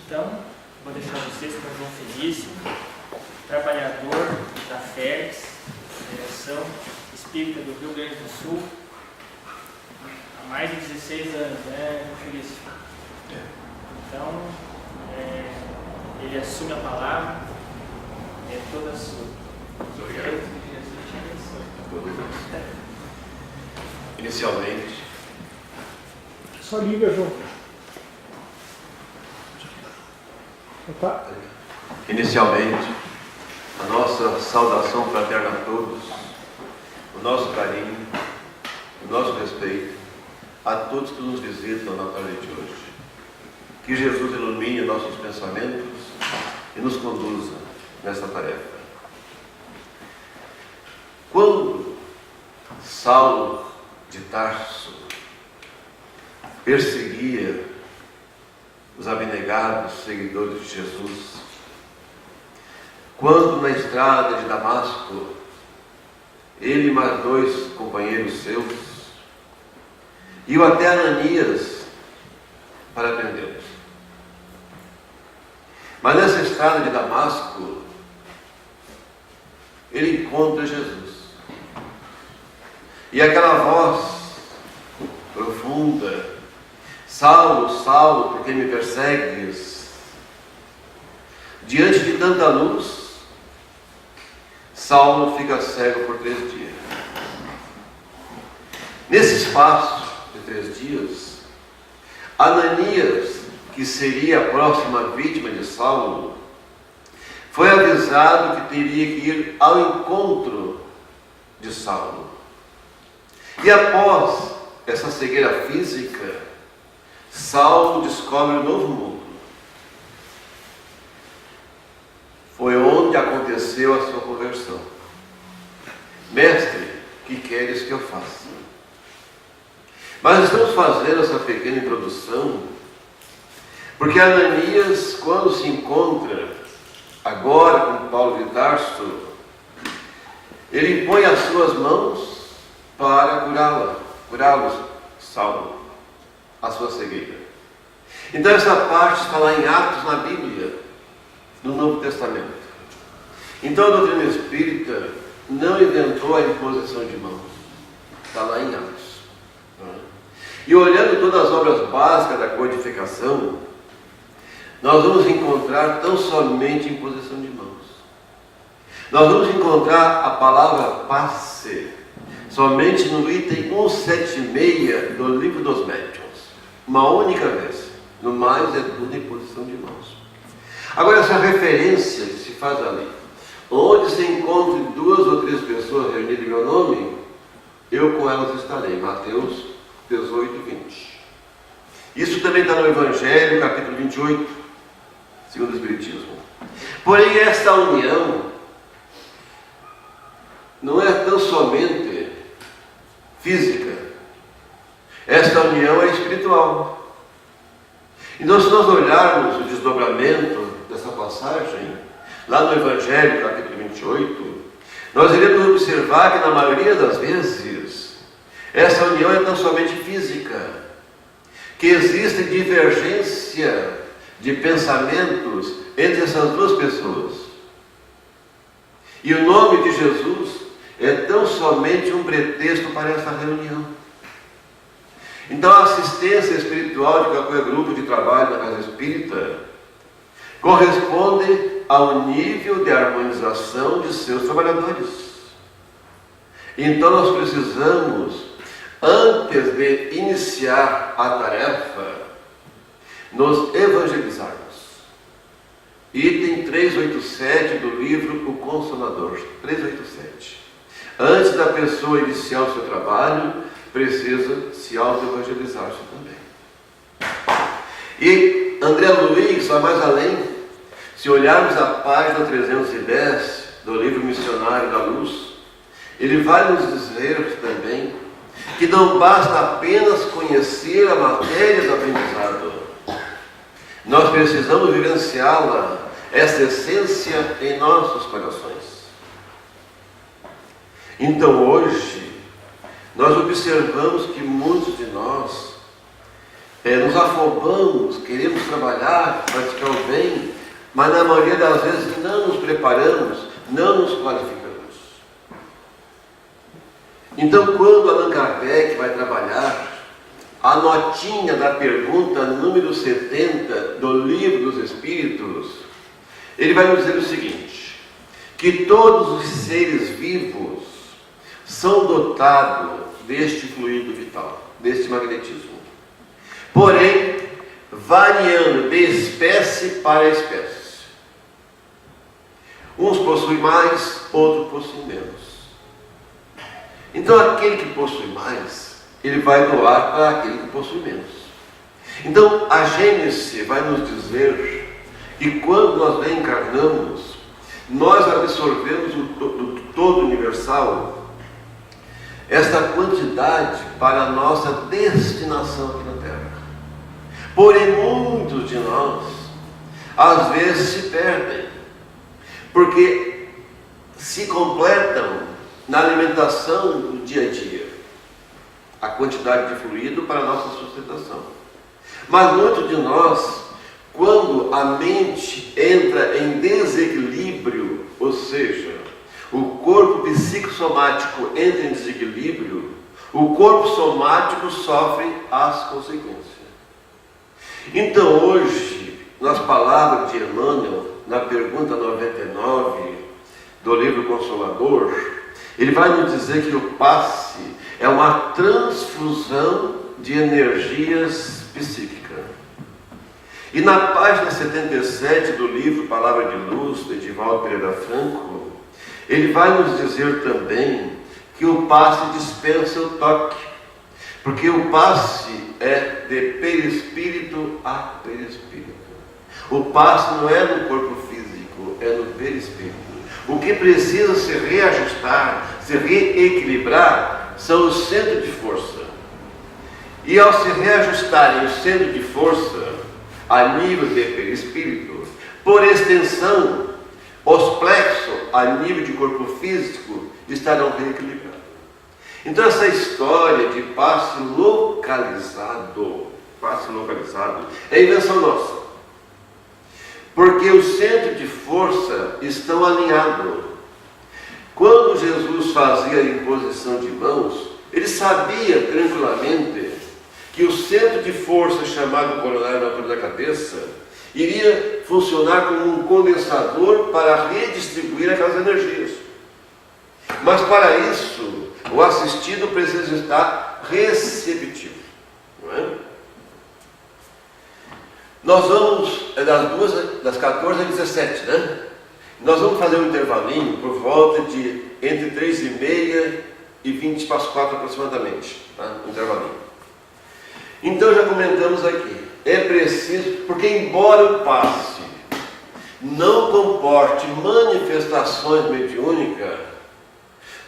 Então, vou deixar vocês com o João Felício, trabalhador da Félix, Federação Espírita do Rio Grande do Sul, há mais de 16 anos, né, João Felício? Então, ele assume a palavra, é toda sua. Muito obrigado. Inicialmente, só liga, João. Opa. Inicialmente, a nossa saudação fraterna a todos, o nosso carinho, o nosso respeito a todos que nos visitam na tarde de hoje. Que Jesus ilumine nossos pensamentos e nos conduza nessa tarefa. Quando Saulo de Tarso perseguia os abnegados seguidores de Jesus, quando na estrada de Damasco ele e mais 2 companheiros seus iam até Ananias para prendê-los. Mas nessa estrada de Damasco ele encontra Jesus. E aquela voz profunda: Saulo, Saulo, por que me persegues? Diante de tanta luz, Saulo fica cego por 3 dias. Nesse espaço de 3 dias, Ananias, que seria a próxima vítima de Saulo, foi avisado que teria que ir ao encontro de Saulo. E após essa cegueira física, Saulo descobre um novo mundo. Foi onde aconteceu a sua conversão. Mestre, que queres que eu faça? Mas estamos fazendo essa pequena introdução porque Ananias, quando se encontra agora com Paulo de Tarso, ele impõe as suas mãos para curá-los, Saulo, a sua cegueira. Então essa parte está lá em Atos, na Bíblia, no Novo Testamento. Então a doutrina espírita não inventou a imposição de mãos, está lá em Atos. E olhando todas as obras básicas da codificação, nós vamos encontrar tão somente imposição de mãos. Nós vamos encontrar a palavra passe somente no item 176 do Livro dos Médiuns. Uma única vez. No mais é tudo imposição de mãos. Agora, essa referência que se faz ali, onde se encontre 2 ou 3 pessoas reunidas em meu nome, eu com elas estarei. Mateus 18, 20. Isso também está no Evangelho, capítulo 28, segundo o Espiritismo. Porém, esta união não é tão somente física. Esta união é espiritual. Então, se nós olharmos o desdobramento dessa passagem, lá no Evangelho, capítulo 28, nós iremos observar que, na maioria das vezes, essa união é tão somente física, que existe divergência de pensamentos entre essas 2 pessoas. E o nome de Jesus é tão somente um pretexto para essa reunião. Então a assistência espiritual de qualquer grupo de trabalho na casa espírita corresponde ao nível de harmonização de seus trabalhadores. Então nós precisamos, antes de iniciar a tarefa, nos evangelizarmos. Item 387 do livro O Consolador. 387. Antes da pessoa iniciar o seu trabalho, precisa se auto-evangelizar-se também. E André Luiz vai mais além. Se olharmos a página 310 do livro Missionário da Luz, ele vai nos dizer também que não basta apenas conhecer a matéria do aprendizado. Nós precisamos vivenciá-la, essa essência, em nossos corações. Então hoje, nós observamos que muitos de nós nos afobamos, queremos trabalhar, praticar o mas na maioria das vezes não nos preparamos, não nos qualificamos. Então, quando Allan Kardec vai trabalhar a notinha da pergunta número 70 do Livro dos Espíritos, ele vai nos dizer o seguinte: que todos os seres vivos são dotados deste fluido vital, deste magnetismo, porém variando de espécie para espécie. Uns possuem mais, outros possuem menos. Então aquele que possui mais, ele vai doar para aquele que possui menos. Então a Gênese vai nos dizer que quando nós reencarnamos, nós absorvemos do todo universal esta quantidade para a nossa destinação aqui na Terra. Porém, muitos de nós, às vezes, se perdem, porque se completam na alimentação do dia a dia, a quantidade de fluido para a nossa sustentação. Mas muitos de nós, quando a mente entra em desequilíbrio, ou seja, o corpo psicossomático entra em desequilíbrio, o corpo somático sofre as consequências. Então hoje, nas palavras de Emmanuel, na pergunta 99 do livro Consolador, ele vai nos dizer que o passe é uma transfusão de energias psíquicas. E na página 77 do livro Palavra de Luz, de Edivaldo Pereira Franco, ele vai nos dizer também que o passe dispensa o toque, porque o passe é de perispírito a perispírito. O passe não é no corpo físico, é no perispírito. O que precisa se reajustar, se reequilibrar, são os centros de força. E ao se reajustarem os centros de força a nível de perispírito, por extensão, os plexos a nível de corpo físico estarão reequilibrados. Então essa história de passe localizado é invenção nossa. Porque os centros de força estão alinhados. Quando Jesus fazia a imposição de mãos, ele sabia tranquilamente que o centro de força, chamado coronário na altura da cabeça, iria funcionar como um condensador para redistribuir aquelas energias. Mas para isso, o assistido precisa estar receptivo. Não é? Nós vamos, das 14 às 17, né? Nós vamos fazer um intervalinho por volta de entre 3h30 e 20 para as 4 aproximadamente. Tá? Um intervalinho. Então já comentamos aqui, é preciso, porque embora o passe não comporte manifestações mediúnicas,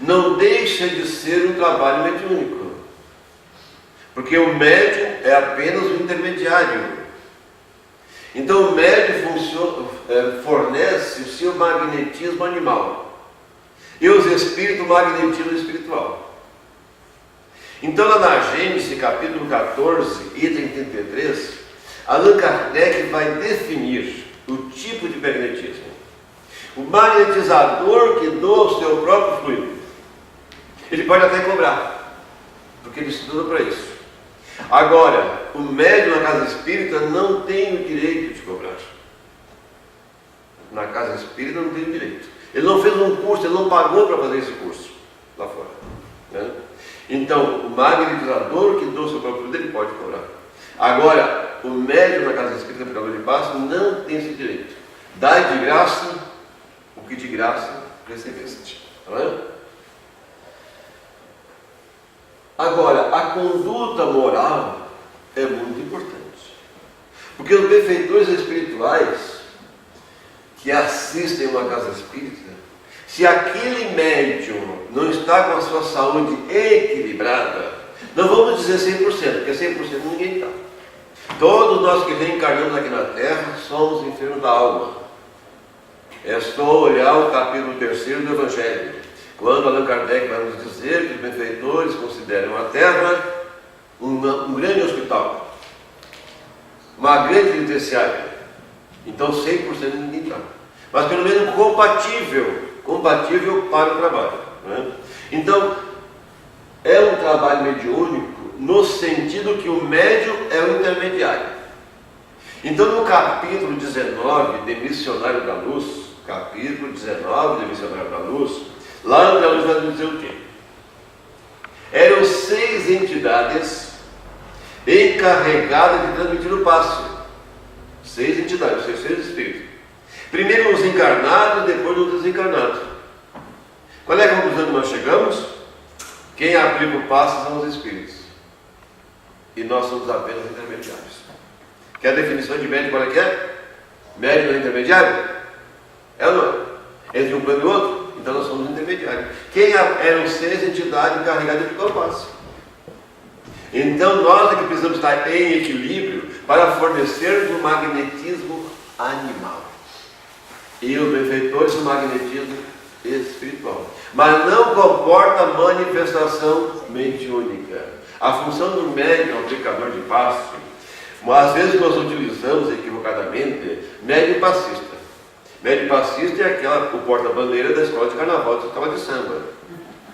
não deixa de ser um trabalho mediúnico. Porque o médium é apenas o intermediário. Então o médium fornece o seu magnetismo animal. E os espíritos magnetismo espiritual. Então lá na Gênese, capítulo 14, item 33, Allan Kardec vai definir o tipo de magnetismo. O magnetizador que doa o seu próprio fluido. Ele pode até cobrar, porque ele estuda para isso. Agora, o médium na casa espírita não tem o direito de cobrar. Na casa espírita não tem o direito. Ele não fez um curso, ele não pagou para fazer esse curso lá fora. Né? Então, o magnetizador que doa o seu próprio fluido, ele pode cobrar. Agora, o médium na casa espírita, pecador de passe, não tem esse direito. Dai de graça o que de graça recebeste. Não é? Agora, a conduta moral é muito importante. Porque os benfeitores espirituais que assistem uma casa espírita, se aquele médium não está com a sua saúde equilibrada, não vamos dizer 100%, porque 100% ninguém está. Todos nós que reencarnamos aqui na Terra somos enfermos da alma. É só olhar o capítulo 3º do Evangelho. Quando Allan Kardec vai nos dizer que os benfeitores consideram a Terra um grande hospital, uma grande penitenciária, Então 100% ninguém está. Mas pelo menos compatível para o trabalho. Né? Então, é um trabalho mediúnico no sentido que o médium é o intermediário. Então, no capítulo 19 de Missionário da Luz, lá André Luiz vai dizer o quê? Eram 6 entidades encarregadas de transmitir o passe. 6 entidades, 6 espíritos. Primeiro os encarnados, depois os desencarnados. Qual é a conclusão que nós chegamos? Quem aplica o passe são os espíritos. E nós somos apenas intermediários. Quer a definição de médium qual é que é? Médium é intermediário? É ou não? Entre um plano e outro? Então nós somos intermediários. Eram 6 entidades encarregadas de aplicar o passe. Então nós é que precisamos estar em equilíbrio para fornecermos o magnetismo animal. E os benfeitores o magnetismo espiritual. Mas não comporta manifestação mediúnica. A função do médium, aplicador de passe, às vezes nós utilizamos equivocadamente médium passista. Médium passista é o porta-bandeira da escola de carnaval, da escola de samba.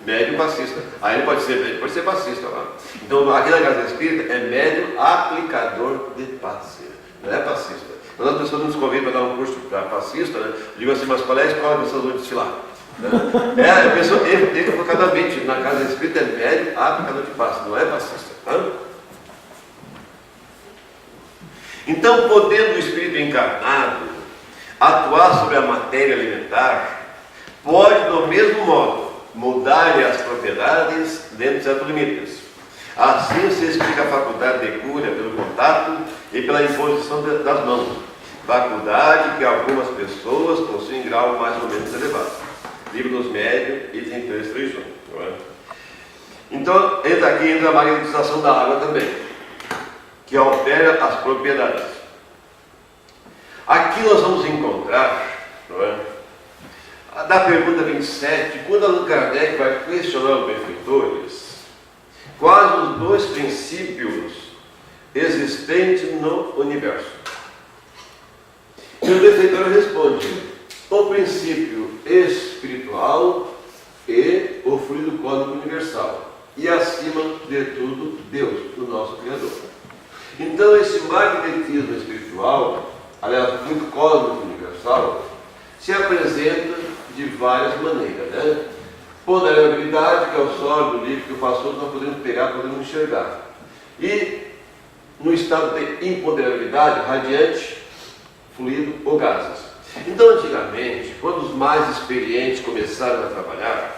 Médium passista. Aí ele pode ser médium, pode ser passista lá. Então aqui na Casa Espírita é médium aplicador de passe. Não é passista. Quando as pessoas nos convidam para dar um curso para passista, né? Digo assim, mas qual é a escola que vocês vão desfilar? A pessoa equivocadamente na Casa Espírita é médium aplicador de passe, não é passista. Tá? Então, podendo o espírito encarnado atuar sobre a matéria alimentar, pode do mesmo modo mudar-lhe as propriedades dentro de certos limites. Assim se explica a faculdade de cura pelo contato e pela imposição das mãos, faculdade que algumas pessoas possuem em grau mais ou menos elevado. Livro dos Médiuns, item 331. Então, entra a magnetização da água também, que altera as propriedades. Aqui nós vamos encontrar, da pergunta 27, quando Allan Kardec vai questionar os benfeitores, quais os 2 princípios existentes no universo. E o benfeitor responde: o princípio espiritual e o fluido cósmico universal. E acima de tudo, Deus, o nosso Criador. Então esse magnetismo espiritual, aliás, o fluido cósmico universal, se apresenta de várias maneiras, né? Ponderabilidade, que é o sólido, o líquido, o pastoso, nós podemos pegar, podemos enxergar. E no estado de imponderabilidade, radiante, fluido ou gases. Então, antigamente, quando os mais experientes começaram a trabalhar,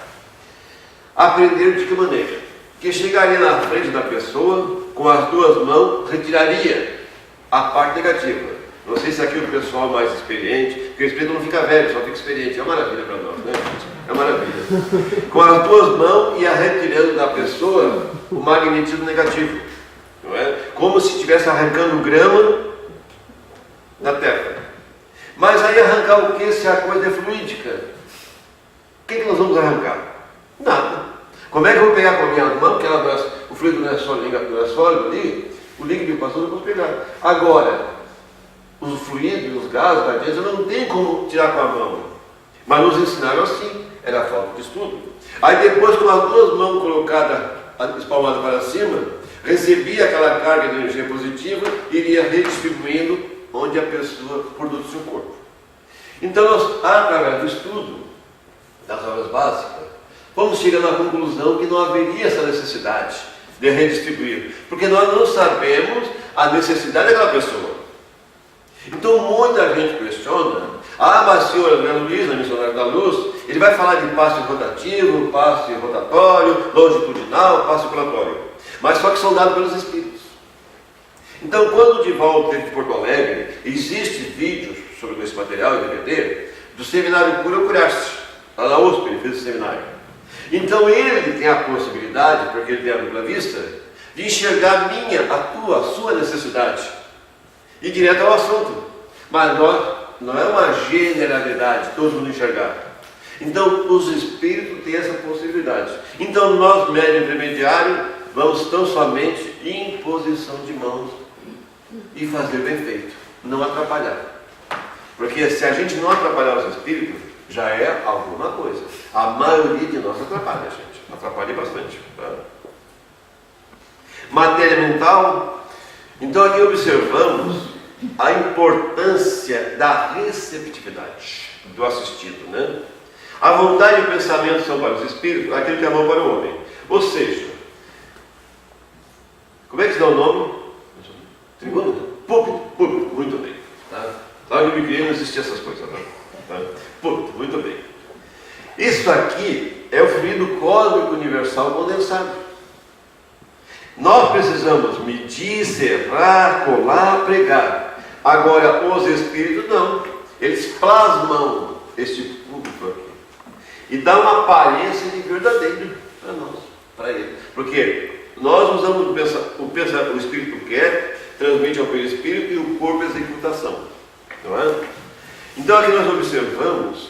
aprenderam de que maneira? Que chegaria na frente da pessoa, com as 2 mãos, retiraria a parte negativa. Não sei se aqui o pessoal mais experiente, porque o espírito não fica velho, só fica experiente. É uma maravilha para nós, né? É uma maravilha. Com as 2 mãos, ia retirando da pessoa o magnetismo negativo. Não é? Como se estivesse arrancando grama da terra. Mas aí arrancar o que se a coisa é fluídica? O que nós vamos arrancar? Nada. Como é que eu vou pegar com a minha mão, porque o fluido não é sólido ali, o líquido passou, eu vou pegar. Agora, os fluidos e os gases radiantes eu não tenho como tirar com a mão. Mas nos ensinaram assim, era falta de estudo. Aí depois, com as 2 mãos colocadas, espalmadas para cima, recebia aquela carga de energia positiva e iria redistribuindo onde a pessoa produz o seu corpo. Então nós, através do estudo das obras básicas, vamos chegar à conclusão que não haveria essa necessidade de redistribuir, porque nós não sabemos a necessidade daquela pessoa. Então muita gente questiona: mas senhor André Luiz, na Missionário da Luz, ele vai falar de passe rotativo, passe rotatório, longitudinal, passe rotatório, mas só que são dados pelos espíritos. Então, quando o Divaldo teve de Porto Alegre, existe vídeos sobre esse material em DVD do seminário Cura Curaste, lá na USP, ele fez esse seminário. Então ele tem a possibilidade, porque ele tem a dupla vista, de enxergar a sua necessidade, e direto ao assunto. Mas não é uma generalidade, todo mundo enxergar. Então os espíritos têm essa possibilidade. Então nós, médium intermediário, vamos tão somente em posição de mãos e fazer bem feito, não atrapalhar. Porque se a gente não atrapalhar os espíritos, já é alguma coisa. A maioria de nós atrapalha, gente. Atrapalha bastante. Tá? Matéria mental. Então aqui observamos a importância da receptividade do assistido, né? A vontade e o pensamento são para os espíritos aquilo que é bom para o homem. Ou seja, como é que se dá o nome? Tribuna? Público, muito bem. Tá? Lá no Bíblia não existia essas coisas, não. Tá? Público, muito bem. Isso aqui é o fluido cósmico universal condensado. Nós precisamos medir, serrar, colar, pregar. Agora, os espíritos não. Eles plasmam este público aqui. E dá uma aparência de verdadeiro para nós, para ele. Porque nós usamos o espírito quer, transmite ao perispírito e o corpo executa a ação. Não é? Então aqui nós observamos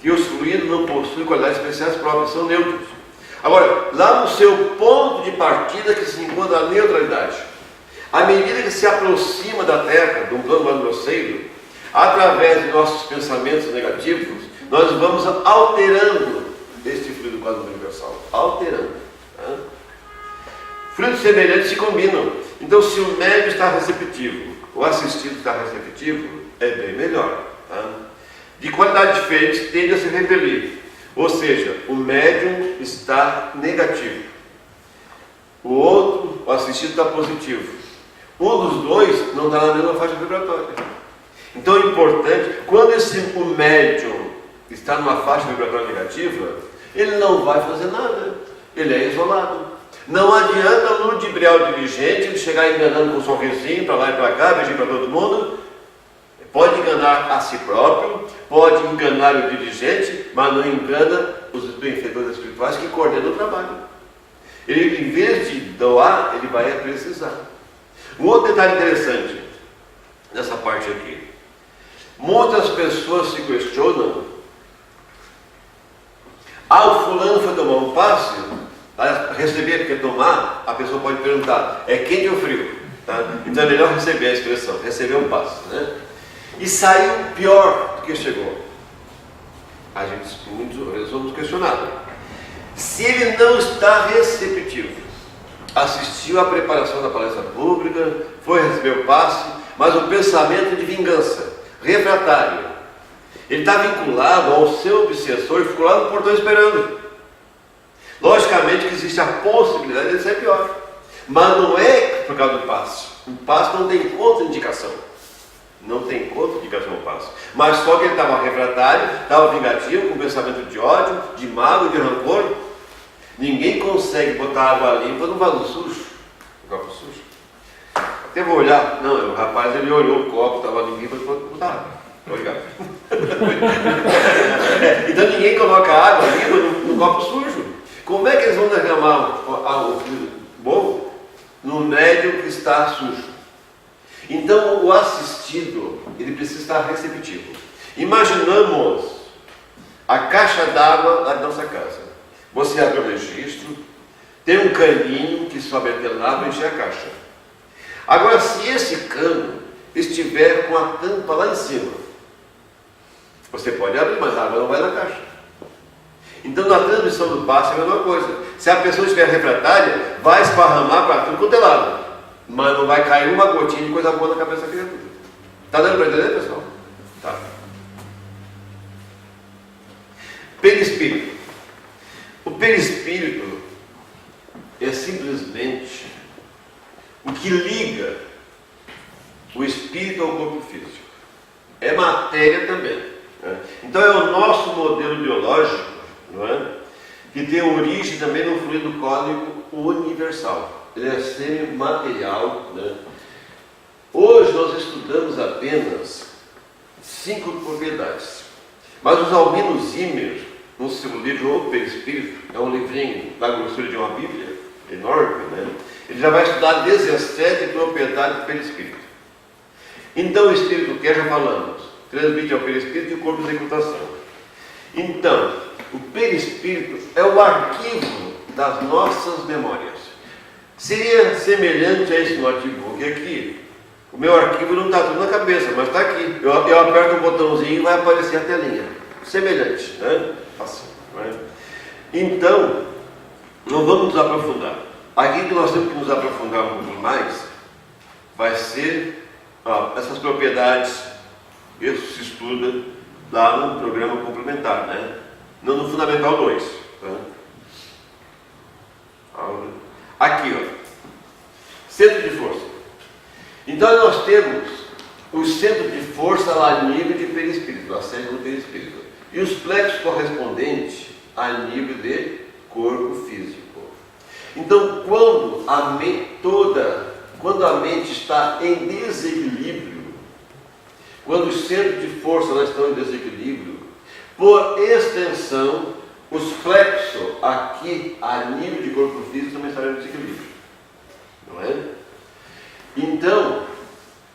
que os fluidos não possuem qualidades especiais próprias, são neutros. Agora, lá no seu ponto de partida que se encontra a neutralidade. À medida que se aproxima da Terra, de um plano mais grosseiro, através de nossos pensamentos negativos, nós vamos alterando este fluido quase universal. Alterando. Tá? Fluidos semelhantes se combinam. Então, se o médium está receptivo, o assistido está receptivo, é bem melhor. Tá? De qualidade diferente, tende a se repelir. Ou seja, o médium está negativo. O outro, o assistido, está positivo. Um dos dois não está na mesma faixa vibratória. Então é importante, quando o médium está numa faixa vibratória negativa, ele não vai fazer nada. Ele é isolado. Não adianta ludibriar o dirigente, ele chegar enganando com um sorrisinho para lá e para cá, beijinho para todo mundo. Pode enganar a si próprio, pode enganar o dirigente, mas não engana os benfeitores espirituais que coordenam o trabalho. Ele, em vez de doar, ele vai precisar. Um outro detalhe interessante nessa parte aqui. Muitas pessoas se questionam: o fulano foi tomar um passe, receber porque tomar, a pessoa pode perguntar, é quente ou frio? Tá? Então é melhor receber a expressão, receber um passe, né? E saiu pior do que chegou. A gente muitas vezes vamos questionar. Se ele não está receptivo, assistiu à preparação da palestra pública, foi receber o passe, mas o pensamento de vingança, refratário, ele está vinculado ao seu obsessor e ficou lá no portão esperando. Logicamente que existe a possibilidade de ser pior, mas não é por causa do passe. O passe não tem contraindicação. Não tem contraindicação o passe. Mas só que ele estava refratário, estava vingativo, com pensamento de ódio, de mágoa, de rancor. Ninguém consegue botar água limpa no vaso sujo, no copo sujo. Até vou olhar, não, o rapaz ele olhou o copo, estava limpinho, para botar água. Obrigado. Então ninguém coloca água limpa no copo sujo. Como é que eles vão derramar o fluido bom no médium que está sujo? Então o assistido, ele precisa estar receptivo. Imaginamos a caixa d'água da nossa casa. Você abre o registro, tem um caninho que sobe até lá para encher a caixa. Agora, se esse cano estiver com a tampa lá em cima, você pode abrir, mas a água não vai na caixa. Então, na transmissão do passe é a mesma coisa. Se a pessoa estiver refratária, vai esparramar para tudo quanto é lado, mas não vai cair uma gotinha de coisa boa na cabeça da criatura. Está dando para entender, pessoal? Tá. Perispírito. O perispírito é simplesmente o que liga o espírito ao corpo físico. É matéria também. Né? Então é o nosso modelo biológico, não é? Que tem origem também no fluido cósmico universal. Ele é semimaterial. Né? Hoje nós estudamos apenas 5 propriedades. Mas os Albino Zimmer, no seu livro O Perispírito, é um livrinho da grossura de uma Bíblia, enorme, né? Ele já vai estudar 17 propriedades do perispírito. Então o espírito quer, já falamos, transmite ao perispírito e o corpo de executação. Então, o perispírito é o arquivo das nossas memórias. Seria semelhante a esse notebook aqui, O meu arquivo não está tudo na cabeça, mas está aqui. Eu aperto um botãozinho e vai aparecer a telinha. Semelhante, né? Assim, né? Então, não vamos nos aprofundar. Aqui que nós temos que nos aprofundar um pouquinho mais vai ser essas propriedades. Isso se estuda lá no programa complementar, né? Não no Fundamental 2. Tá? Aqui, ó. Centro de força. Então nós temos o centro de força lá a nível de perispírito, a sede do perispírito. E os plexos correspondentes a nível de corpo físico. Então quando a mente está em desequilíbrio, quando os centros de força não estão em desequilíbrio, por extensão, os plexos aqui a nível de corpo físico também estarão em desequilíbrio. Não é? Então,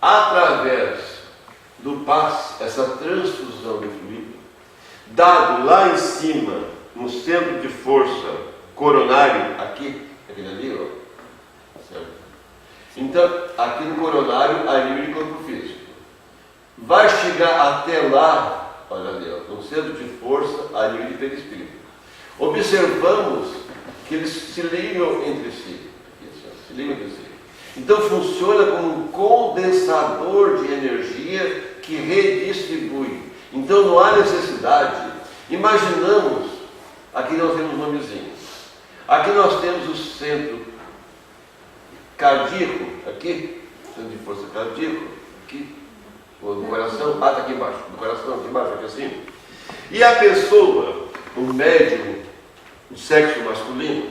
através do passe, essa transfusão de fluido, dado lá em cima, no centro de força coronário, aquele ali, ó, certo? Então, aqui no coronário, a nível de corpo físico, vai chegar até lá, olha ali, ó, no centro de força, a nível de perispírito. Observamos que eles se ligam entre si. Se ligam entre si. Então funciona como um condensador de energia que redistribui. Então não há necessidade. Imaginamos, aqui nós temos um nomezinho. Aqui nós temos o centro cardíaco, aqui, centro de força cardíaco, aqui, do coração, está aqui embaixo, do coração, aqui embaixo, aqui assim. E a pessoa, o médium, o sexo masculino,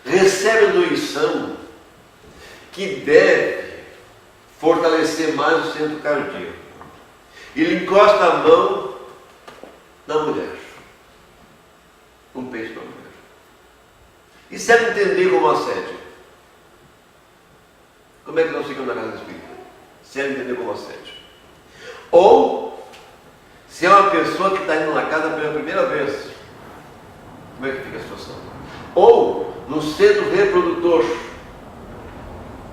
recebe a intuição que deve fortalecer mais o centro cardíaco. Ele encosta a mão na mulher, no peito da mulher. E se ela entender como assédio? Como é que nós ficamos na casa espírita? Se ela entender como assédio. Ou, se é uma pessoa que está indo na casa pela primeira vez, como é que fica a situação? Ou, no centro reprodutor,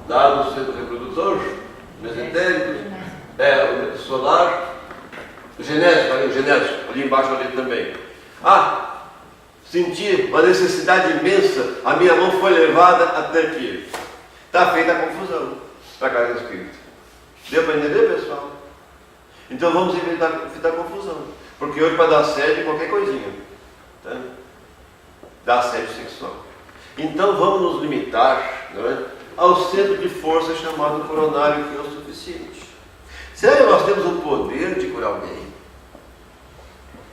lá no centro reprodutor, mesentérico, o solar, o genético, ali embaixo ali também. Senti uma necessidade imensa, a minha mão foi levada até aqui. Está feita a confusão para a casa do espírito. Deu para entender, pessoal? Então vamos evitar confusão. Porque hoje para dar assédio qualquer coisinha. Tá? Dá assédio sexual. Então vamos nos limitar, não é, ao centro de força chamado coronário, que é o suficiente. Será que nós temos o poder de curar alguém?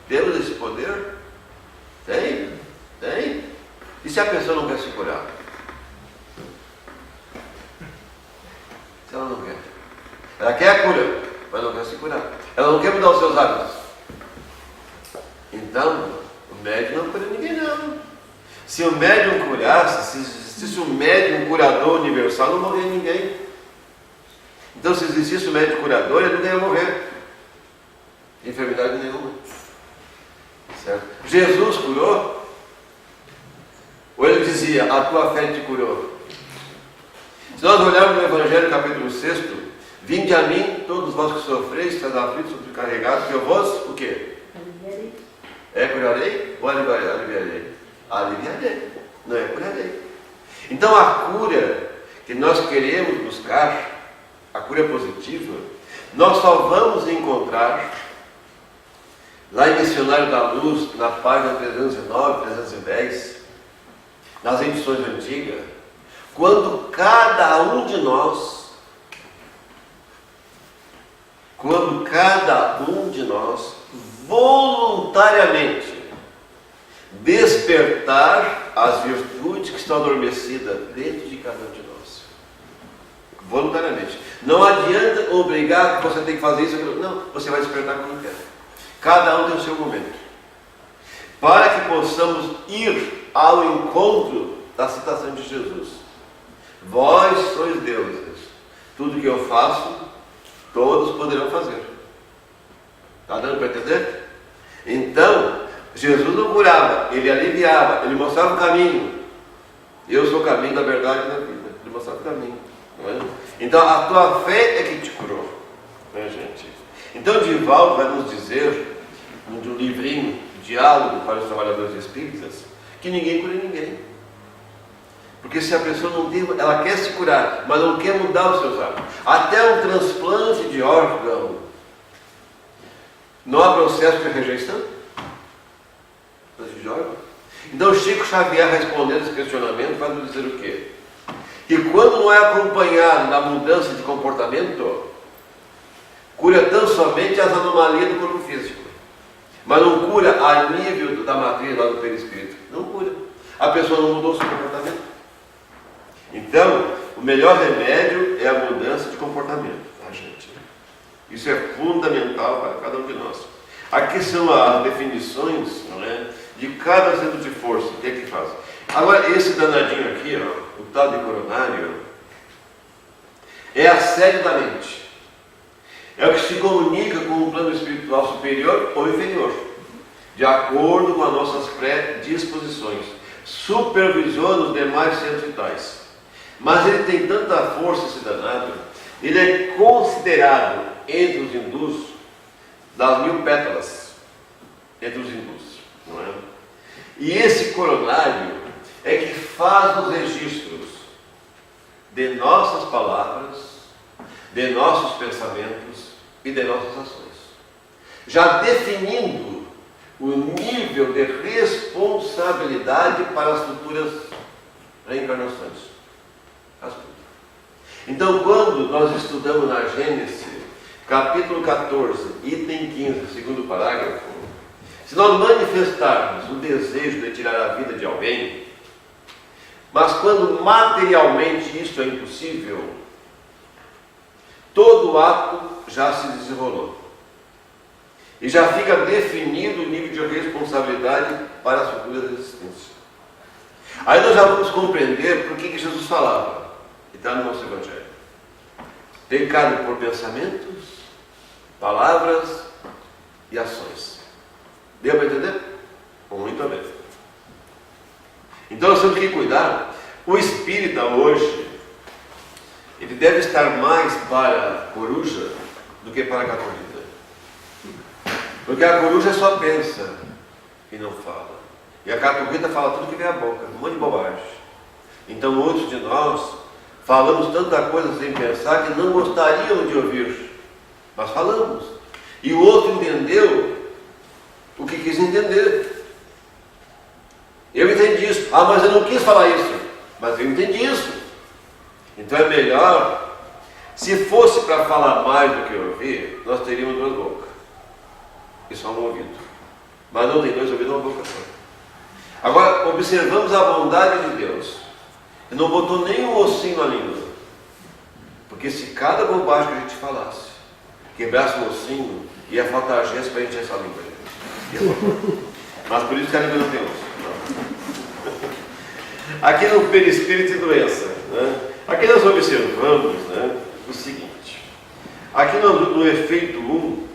Temos esse poder? Tem? Tem? E se a pessoa não quer se curar? Se ela não quer. Ela quer a cura, mas não quer se curar. Ela não quer mudar os seus hábitos. Então, o médium não cura ninguém, não. Se o médium curasse, se o médium curador universal, não morreria ninguém. Então, se existisse o médium curador, ele não ia morrer. Enfermidade nenhuma. Certo? Jesus curou? Ou ele dizia, a tua fé te curou? Se nós olharmos no Evangelho, capítulo 6, vinde a mim, todos vós que sofreis, estáis aflitos, sobrecarregados, que eu vos, o quê? Aliviarei. Curarei ou aliviarei? Aliviarei, não é curarei. Então a cura que nós queremos buscar, a cura positiva, nós só vamos encontrar lá em Missionário da Luz, na página 309, 310, nas edições antigas, quando cada um de nós voluntariamente despertar as virtudes que estão adormecidas dentro de cada um de nós. Voluntariamente. Não adianta obrigar que você tem que fazer isso. Não, você vai despertar quando quer. Cada um tem o seu momento. Para que possamos ir ao encontro da citação de Jesus. Vós sois deuses. Tudo que eu faço, todos poderão fazer. Está dando para entender? Então, Jesus não curava, ele aliviava, ele mostrava o caminho. Eu sou o caminho da verdade e da vida. Ele mostrava o caminho. Não é? Então a tua fé é que te curou, né, gente? Então Divaldo vai nos dizer, no livrinho Diálogo para os Trabalhadores Espíritas, que ninguém cura ninguém. Porque se a pessoa não tem, ela quer se curar, mas não quer mudar os seus hábitos. Até um transplante de órgão, não há processo de rejeição? De órgão? Então Chico Xavier, respondendo esse questionamento, vai nos dizer o quê? Que quando não é acompanhado da mudança de comportamento, cura tão somente as anomalias do corpo físico, mas não cura a nível da matriz lá do perispírito. Não cura. A pessoa não mudou o seu comportamento. Então, o melhor remédio é a mudança de comportamento, tá, gente? Isso é fundamental para cada um de nós. Aqui são as definições, não é, de cada centro de força, o que é que faz. Agora, esse danadinho aqui, ó, o tal de coronário, é a sede da mente. É o que se comunica com o plano espiritual superior ou inferior, de acordo com as nossas predisposições. Supervisiona os demais centros vitais. Mas ele tem tanta força, esse danado, ele é considerado entre os hindus das 1000 pétalas, entre os hindus, não é? E esse coronário é que faz os registros de nossas palavras, de nossos pensamentos e de nossas ações, já definindo o nível de responsabilidade para as futuras reencarnações. Então, quando nós estudamos na Gênesis, capítulo 14, item 15, segundo parágrafo, se nós manifestarmos o desejo de tirar a vida de alguém, mas quando materialmente isso é impossível, todo o ato já se desenrolou. E já fica definido o nível de responsabilidade para as futuras existências. Aí nós já vamos compreender por que Jesus falava. Está no nosso Evangelho. Pecado por pensamentos, palavras e ações. Deu para entender? Muito bem. Então nós temos que cuidar. O espírita hoje, ele deve estar mais para a coruja do que para a caturrita. Porque a coruja só pensa e não fala. E a caturrita fala tudo que vem à boca, um monte de bobagem. Então muitos de nós falamos tanta coisa sem pensar que não gostariam de ouvir, mas falamos. E o outro entendeu o que quis entender. Eu entendi isso. Ah, mas eu não quis falar isso. Mas eu entendi isso. Então é melhor, se fosse para falar mais do que ouvir, nós teríamos 2 bocas e só um ouvido. Mas não tem 2 ouvidos, uma boca só. Agora, observamos a bondade de Deus. Ele não botou nem um ossinho na língua. Porque se cada bobagem que a gente falasse, quebrasse um ossinho, ia faltar gesso para a gente essa língua. Mas por isso que a língua não tem osso. Aqui no perispírito e doença, né? Aqui nós observamos, né, o seguinte. Aqui no efeito 1,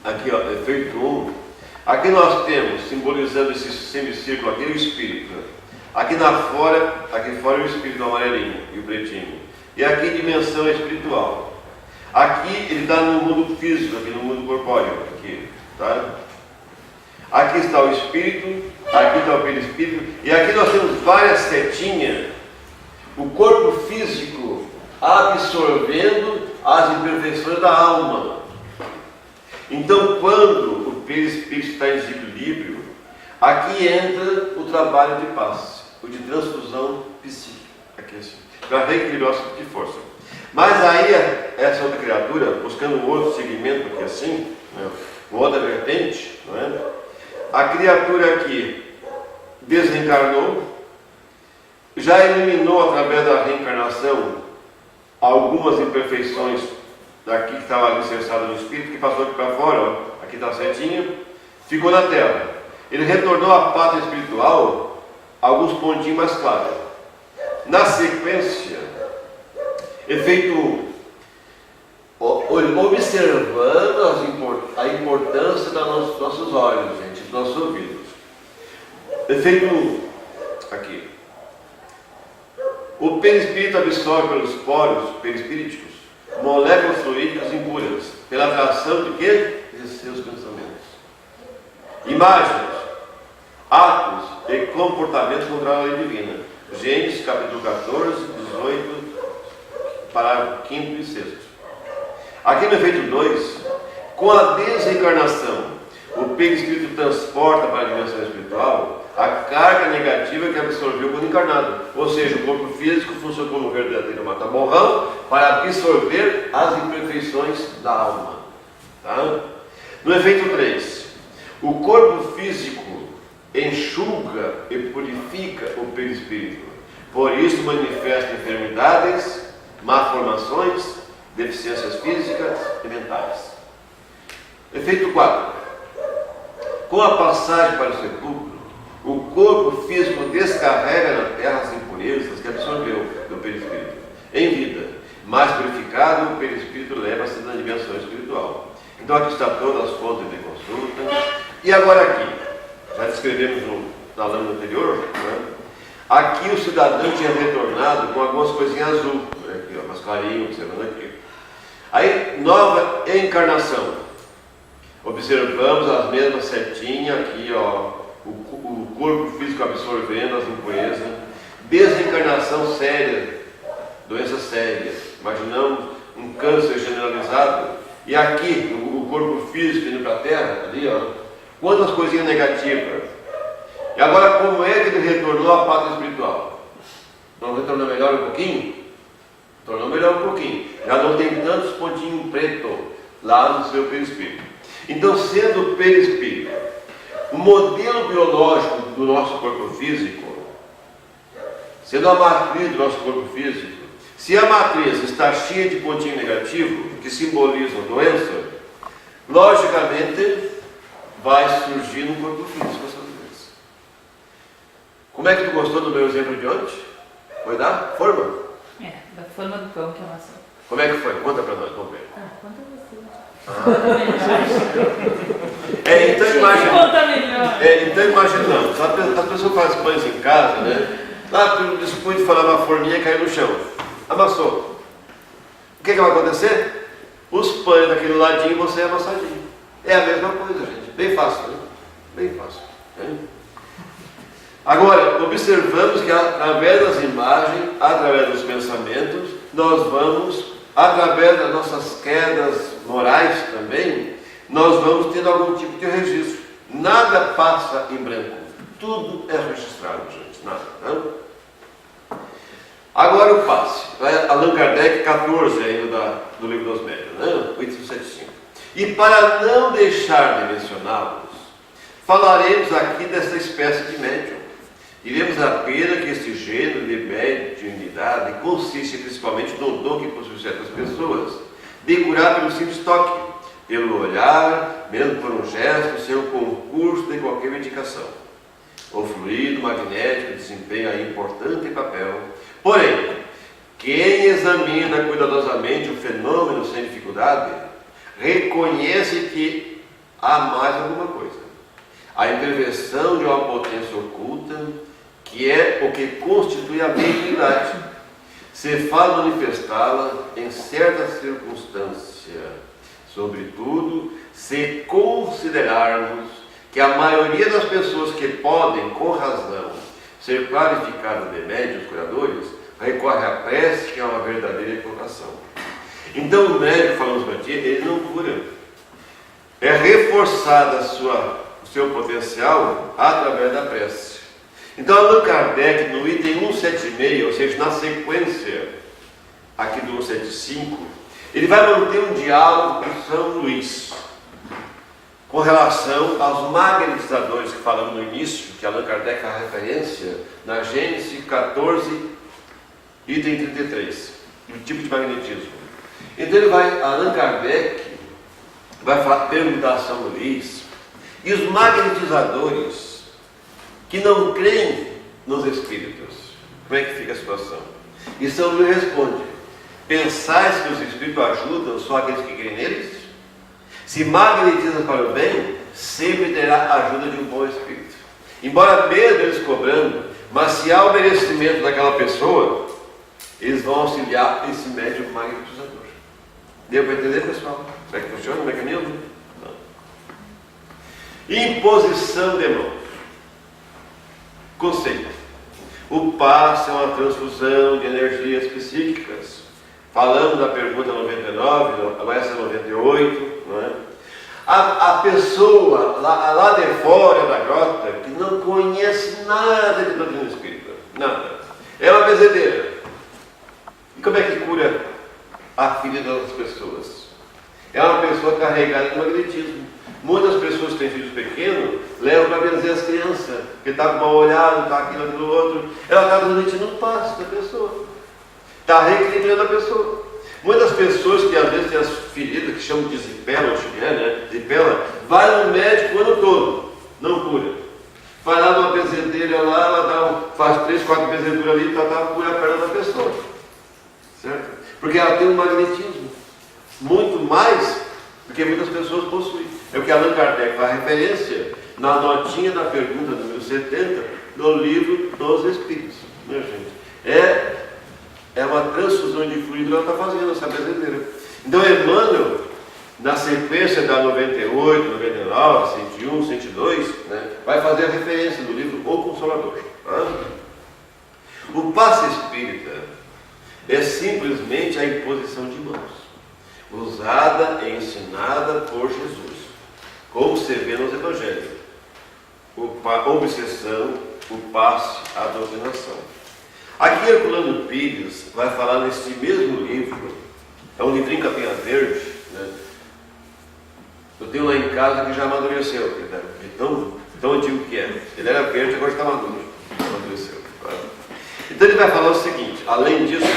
aqui ó, efeito 1, aqui nós temos, simbolizando esse semicírculo aqui, o espírito. Né? Aqui fora é o espírito amarelinho e o pretinho. E aqui dimensão espiritual. Aqui ele está no mundo físico, aqui no mundo corpóreo. Aqui, tá? Aqui está o espírito, aqui está o perispírito. E aqui nós temos várias setinhas. O corpo físico absorvendo as imperfeições da alma. Então, quando o perispírito está em desequilíbrio, aqui entra o trabalho de paz, o de transfusão psíquica, aqui assim, para reequilibrar o centro de força. Mas aí, essa outra criatura, buscando um outro segmento aqui assim, né, uma outra vertente, não é? A criatura aqui desencarnou, já eliminou através da reencarnação algumas imperfeições daqui que estava alicerçada no espírito, que passou aqui para fora, ó, aqui está a setinha, ficou na terra. Ele retornou à pátria espiritual, alguns pontinhos mais claros. Na sequência, efeito 1, observando a importância dos nossos olhos, gente, dos nossos ouvidos. Efeito 1, aqui. O perispírito perispírito absorve pelos poros perispíriticos moléculas fluídicas impuras, pela atração de quê? De seus pensamentos. Imagens, atos e comportamentos contra a lei divina. Gênesis capítulo 14, 18, parágrafo 5º e 6º. Aqui no efeito 2, com a desencarnação, o perispírito transporta para a dimensão espiritual a carga negativa que absorveu quando encarnado. Ou seja, o corpo físico funciona como um verdadeiro mata-borrão para absorver as imperfeições da alma. Tá? No efeito 3, o corpo físico enxuga e purifica o perispírito. Por isso manifesta enfermidades, malformações, deficiências físicas e mentais. Efeito 4. Com a passagem para o sepulcro, o corpo físico descarrega na terra as impurezas que absorveu do perispírito. Em vida, mais purificado, o perispírito leva-se na dimensão espiritual. Então aqui está todas as fontes de consulta. E agora aqui, já descrevemos na lâmina anterior, né? Aqui o cidadão tinha retornado com algumas coisinhas azul, né? Aqui, ó, mais clarinho, observando aqui. Aí, nova encarnação. Observamos as mesmas setinhas aqui, ó. O corpo físico absorvendo as impurezas, desencarnação séria, doenças sérias. Imaginamos um câncer generalizado, e aqui o corpo físico indo para a terra, ali, ó, quantas coisinhas negativas. E agora, como é que ele retornou à pátria espiritual? Não retornou melhor um pouquinho? Tornou melhor um pouquinho. Já não tem tantos pontinhos pretos lá no seu perispírito. Então, sendo o perispírito o modelo biológico do nosso corpo físico, sendo a matriz do nosso corpo físico, se a matriz está cheia de pontinho negativo, que simbolizam doença, logicamente vai surgir no corpo físico essa doença. Como é que tu gostou do meu exemplo de ontem? Foi da forma? Da forma do pão que é a maçã. Como é que foi? Conta para nós, vamos ver. Conta você. Então imagina. Conta melhor. Então imaginamos, as pessoas fazem pães em casa, né? Lá pelo dispõe de falar uma forminha e caiu no chão. Amassou. O que vai acontecer? Os pães daquele ladinho vão ser amassadinhos. É a mesma coisa, gente. Bem fácil, né? Bem fácil. Né? Agora, observamos que através das imagens, através dos pensamentos, nós vamos, através das nossas quedas morais também, nós vamos tendo algum tipo de registro. Nada passa em branco. Tudo é registrado, gente. Nada. Né? Agora o passe. Allan Kardec, 14 ainda do Livro dos Médiuns, né? 875. E para não deixar de mencioná-los, falaremos aqui dessa espécie de médium. Diremos apenas que este gênero de mediunidade consiste principalmente no dom que possui certas pessoas, de curar pelo simples toque, pelo olhar, mesmo por um gesto, sem o concurso de qualquer medicação. O fluido magnético desempenha aí importante papel. Porém, quem examina cuidadosamente o fenômeno sem dificuldade, reconhece que há mais alguma coisa. A intervenção de uma potência oculta, que é o que constitui a mediunidade, se faz manifestá-la em certa circunstância, sobretudo se considerarmos que a maioria das pessoas que podem, com razão, ser qualificadas de médiuns curadores, recorre à prece, que é uma verdadeira equivocação. Então o médium, falamos para ti, ele não cura. É reforçada o seu potencial através da prece. Então Allan Kardec, no item 176, ou seja, na sequência aqui do 175, ele vai manter um diálogo com São Luís com relação aos magnetizadores que falamos no início, que Allan Kardec faz referência na Gênesis 14, item 33, do tipo de magnetismo. Então Allan Kardec vai perguntar a São Luís, e os magnetizadores que não creem nos espíritos, como é que fica a situação? E São Luís responde: pensais que os espíritos ajudam só aqueles que creem neles? Se magnetiza para o bem, sempre terá a ajuda de um bom espírito. Embora mesmo eles cobrando, mas se há o merecimento daquela pessoa, eles vão auxiliar esse médium magnetizador. Deu para entender, pessoal? Como é que funciona o mecanismo? Imposição de mãos. Conceito. O passe é uma transfusão de energias psíquicas. Falamos da pergunta 99, agora essa 98, não é? A pessoa lá de fora da grota, que não conhece nada de doutrina espírita, nada, é uma bezedeira. E como é que cura a filha das pessoas? É uma pessoa carregada de magnetismo. Muitas pessoas que têm filhos pequenos levam para benzer as crianças, que está mal olhado, está aquilo, aquilo, outro. Ela está transmitindo um passo da pessoa, está reequilibrando a pessoa. Muitas pessoas que às vezes têm as feridas, que chamam de zipela, né? Zipela, vai no médico o ano todo, não cura. Vai lá numa benzedeira lá, ela faz 3, 4 benzeduras ali e cura a perna da pessoa. Certo? Porque ela tem um magnetismo muito mais do que muitas pessoas possuem. É o que Allan Kardec faz referência na notinha da pergunta número 70 do livro dos Espíritos. Né, gente? É uma transfusão de fluido que ela está fazendo, essa benzedeira. Então, Emmanuel, na sequência da 98, 99, 101, 102, né, vai fazer a referência do livro O Consolador. Tá? O passe espírita é simplesmente a imposição de mãos, usada e ensinada por Jesus, como se vê nos Evangelhos. A obsessão, o passe, a doutrinação. Aqui, Herculano Pires vai falar nesse mesmo livro, é um livrinho capinha verde, né? Eu tenho lá em casa que já amadureceu, de tão antigo que é. Ele era verde, agora está maduro, amadureceu. Então ele vai falar o seguinte, além disso,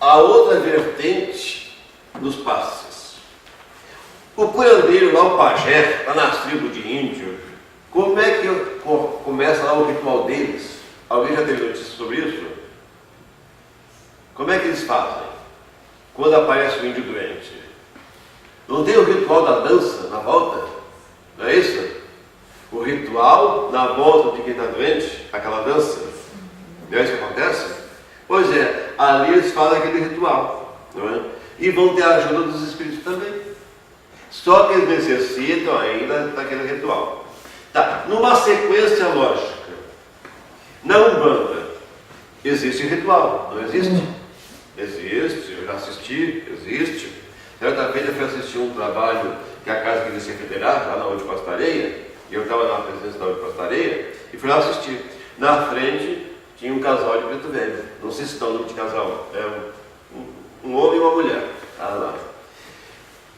a outra vertente dos passes. O curandeiro lá, o pajé, lá nas tribos de índio, como é que começa lá o ritual deles? Alguém já teve notícia sobre isso? Como é que eles fazem quando aparece o índio doente? Não tem o ritual da dança na volta? Não é isso? O ritual na volta de quem está doente, aquela dança. Não é isso que acontece? Pois é, ali eles fazem aquele ritual, não é? E vão ter a ajuda dos espíritos também. Só que eles necessitam ainda daquele ritual. Tá, numa sequência lógica, na Umbanda existe ritual, não existe? Existe, eu já assisti, existe. Certa vez eu fui assistir um trabalho que a Casa queria ser federada, lá na Onde Pastareia, e eu estava na presença da Onde Pastareia, e fui lá assistir. Na frente tinha um casal de preto velho, não sei se está o nome de casal, é um homem e uma mulher. Lá.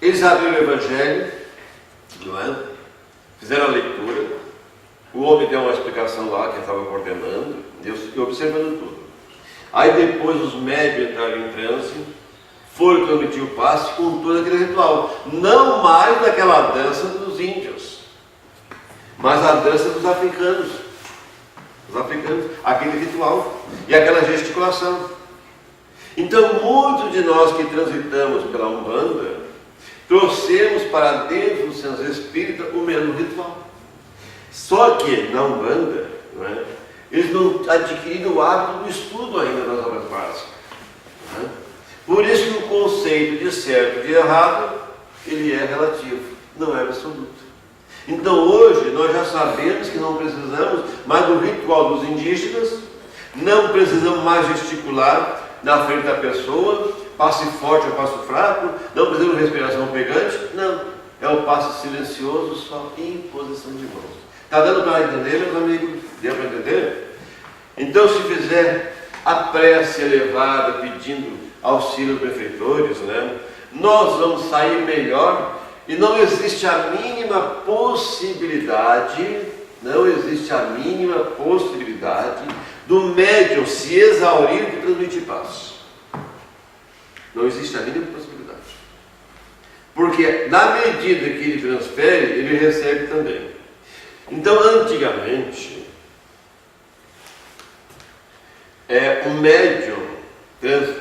Eles abriram o Evangelho, não é? Fizeram a leitura, o homem deu uma explicação lá que estava coordenando, e observando tudo. Aí depois os médios entraram em transe, foram transmitir o passe com todo aquele ritual. Não mais daquela dança dos índios, mas a dança dos africanos. Os africanos, aquele ritual e aquela gesticulação. Então, muitos de nós que transitamos pela Umbanda, trouxemos para dentro do centro espírita o mesmo ritual. Só que na Umbanda, não é? Eles não adquiriram o hábito do estudo ainda das obras básicas. Não é? Por isso que o conceito de certo e de errado, ele é relativo, não é absoluto. Então hoje nós já sabemos que não precisamos mais do ritual dos indígenas, não precisamos mais gesticular na frente da pessoa, passe forte ou passo fraco, não precisamos de respiração pegante, não. É o passo silencioso, só imposição de mãos. Está dando para entender, meus amigos? Deu para entender? Então, se fizer a prece elevada, pedindo auxílio dos benfeitores, né, nós vamos sair melhor e não existe a mínima possibilidade, do médium se exaurir de transmitir paz. Não existe a mínima possibilidade. Porque na medida que ele transfere, ele recebe também. Então, antigamente, o médium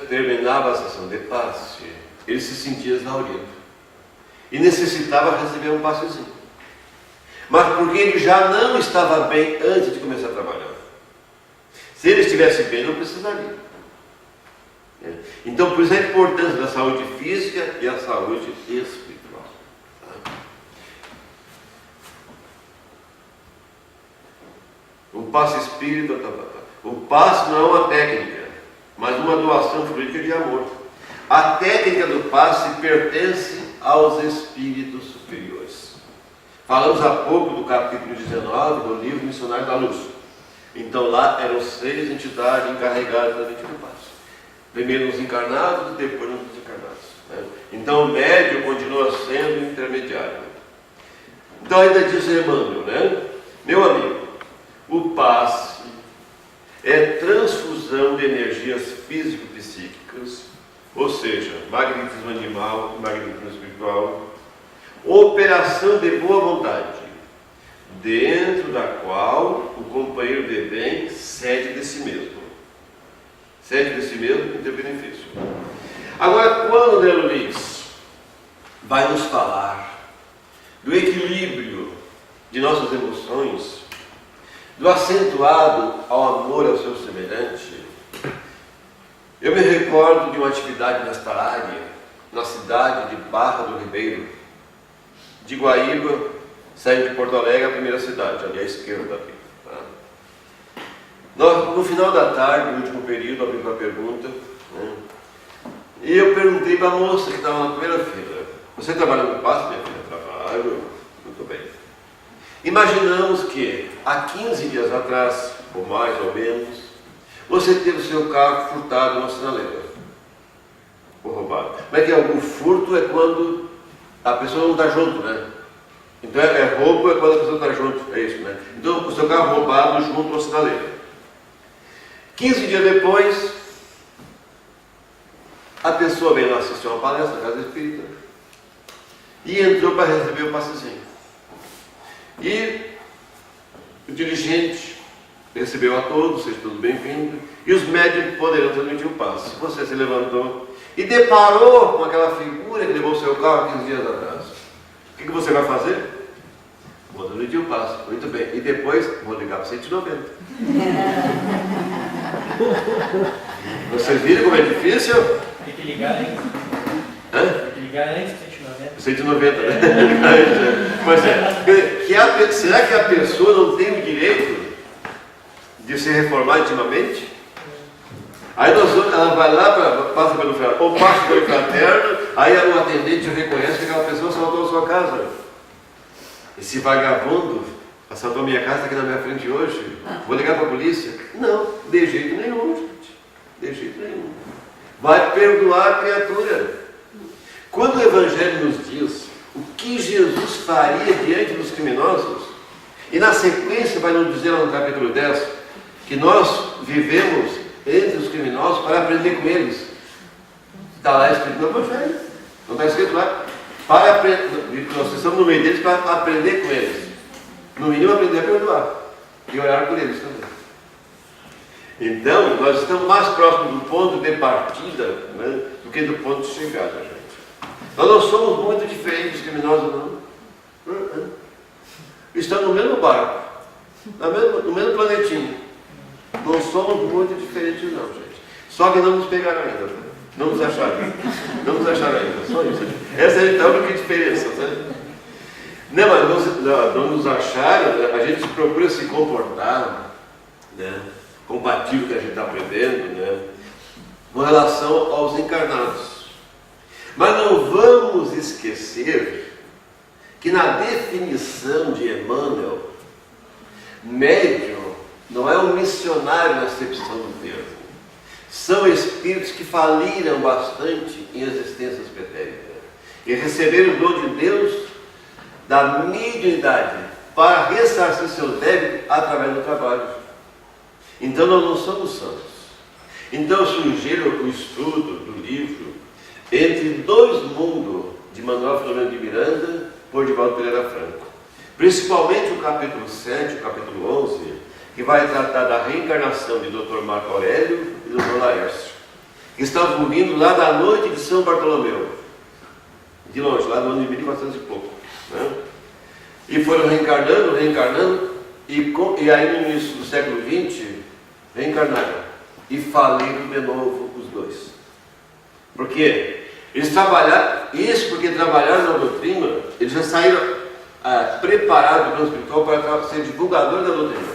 terminava a sessão de passe, ele se sentia exaurido e necessitava receber um passezinho. mas porque ele já não estava bem antes de começar a trabalhar. Se ele estivesse bem, não precisaria. Então, por isso a importância da saúde física e a saúde espiritual. O passe espírita, o passe não é uma técnica, mas uma doação fluídica de amor. A técnica do passe pertence aos espíritos superiores. Falamos há pouco do capítulo 19 do livro Missionário da Luz. Então lá eram 6 entidades encarregadas da mente do passe. Primeiro nos encarnados e depois nos desencarnados. Então o médium continua sendo intermediário. Então ainda diz Emmanuel, meu amigo, o passe é transfusão de energias físico-psíquicas, ou seja, magnetismo animal e magnetismo espiritual, operação de boa vontade, dentro da qual o companheiro de bem cede de si mesmo. Cede de si mesmo em teu benefício. Agora, quando André Luiz vai nos falar do equilíbrio de nossas emoções, do acentuado ao amor ao seu semelhante, eu me recordo de uma atividade nesta área, na cidade de Barra do Ribeiro, de Guaíba, saindo de Porto Alegre, a primeira cidade, ali à esquerda ali. No final da tarde, no último período, abri uma pergunta, e eu perguntei para a moça que estava na primeira fila: você trabalha no passe, minha filha? Trabalho. Muito bem. Imaginamos que há 15 dias atrás, ou mais ou menos, você teve o seu carro furtado na sinaleira, ou roubado. Como é que é? O furto é quando a pessoa não está junto, Então roubo é quando a pessoa está junto, é isso, Então o seu carro roubado junto à sinaleira. 15 dias depois, a pessoa veio lá assistir uma palestra na Casa Espírita e entrou para receber o passezinho. E o dirigente recebeu a todos, seja tudo bem-vindo, e os médiums poderão transmitir o passe. Você se levantou e deparou com aquela figura que levou o seu carro 15 dias atrás. O que você vai fazer? Vou transmitir o passe. Muito bem. E depois, vou ligar para 190. Vocês viram como é difícil? Tem que ligar antes. Tem que ligar antes de 190. 190, Mas será que a pessoa não tem o direito de se reformar intimamente? Aí ela vai lá, passa pelo fraterno, aí o atendente reconhece que aquela pessoa assaltou a sua casa. Esse vagabundo assaltou a minha casa, está aqui na minha frente hoje, vou ligar para a polícia? Não, de jeito nenhum, gente. De jeito nenhum. Vai perdoar a criatura. Quando o Evangelho nos diz o que Jesus faria diante dos criminosos, e na sequência vai nos dizer lá no capítulo 10, que nós vivemos entre os criminosos para aprender com eles. Está lá escrito no Evangelho. Não está escrito lá? Nós estamos no meio deles para aprender com eles. No mínimo aprender a perdoar. E orar por eles também. Então, nós estamos mais próximos do ponto de partida do que do ponto de chegada, gente. Nós não somos muito diferentes dos criminosos, não. Estamos no mesmo barco, no mesmo planetinho. Não somos muito diferentes, não, gente. Só que não nos pegaram ainda. Não nos acharam. Não nos acharam ainda. Só isso. Essa é então a única diferença, Não, mas não nos acharam, a gente procura se comportar, compatível com o que a gente está aprendendo, com relação aos encarnados. Mas não vamos esquecer que na definição de Emmanuel, médium não é um missionário na acepção do termo. São espíritos que faliram bastante em existências pretéritas e receberam o dom de Deus da mediunidade para ressarcir seu débito através do trabalho. Então nós não somos santos. Então eu sugiro o estudo do livro Entre Dois Mundos, de Manuel Filomeno de Miranda, por Divaldo Pereira Franco. Principalmente o capítulo 7, o capítulo 11, que vai tratar da reencarnação de Dr. Marco Aurélio e Dr. Laércio, que estavam vindo lá da noite de São Bartolomeu, de longe, lá do ano de 1400 e pouco. E foram reencarnando, e aí no início do século XX, reencarnaram e faliram de novo os dois. Por quê? Eles trabalharam, isso porque trabalharam na doutrina, eles já saíram preparados do plano espiritual para ser divulgador da doutrina,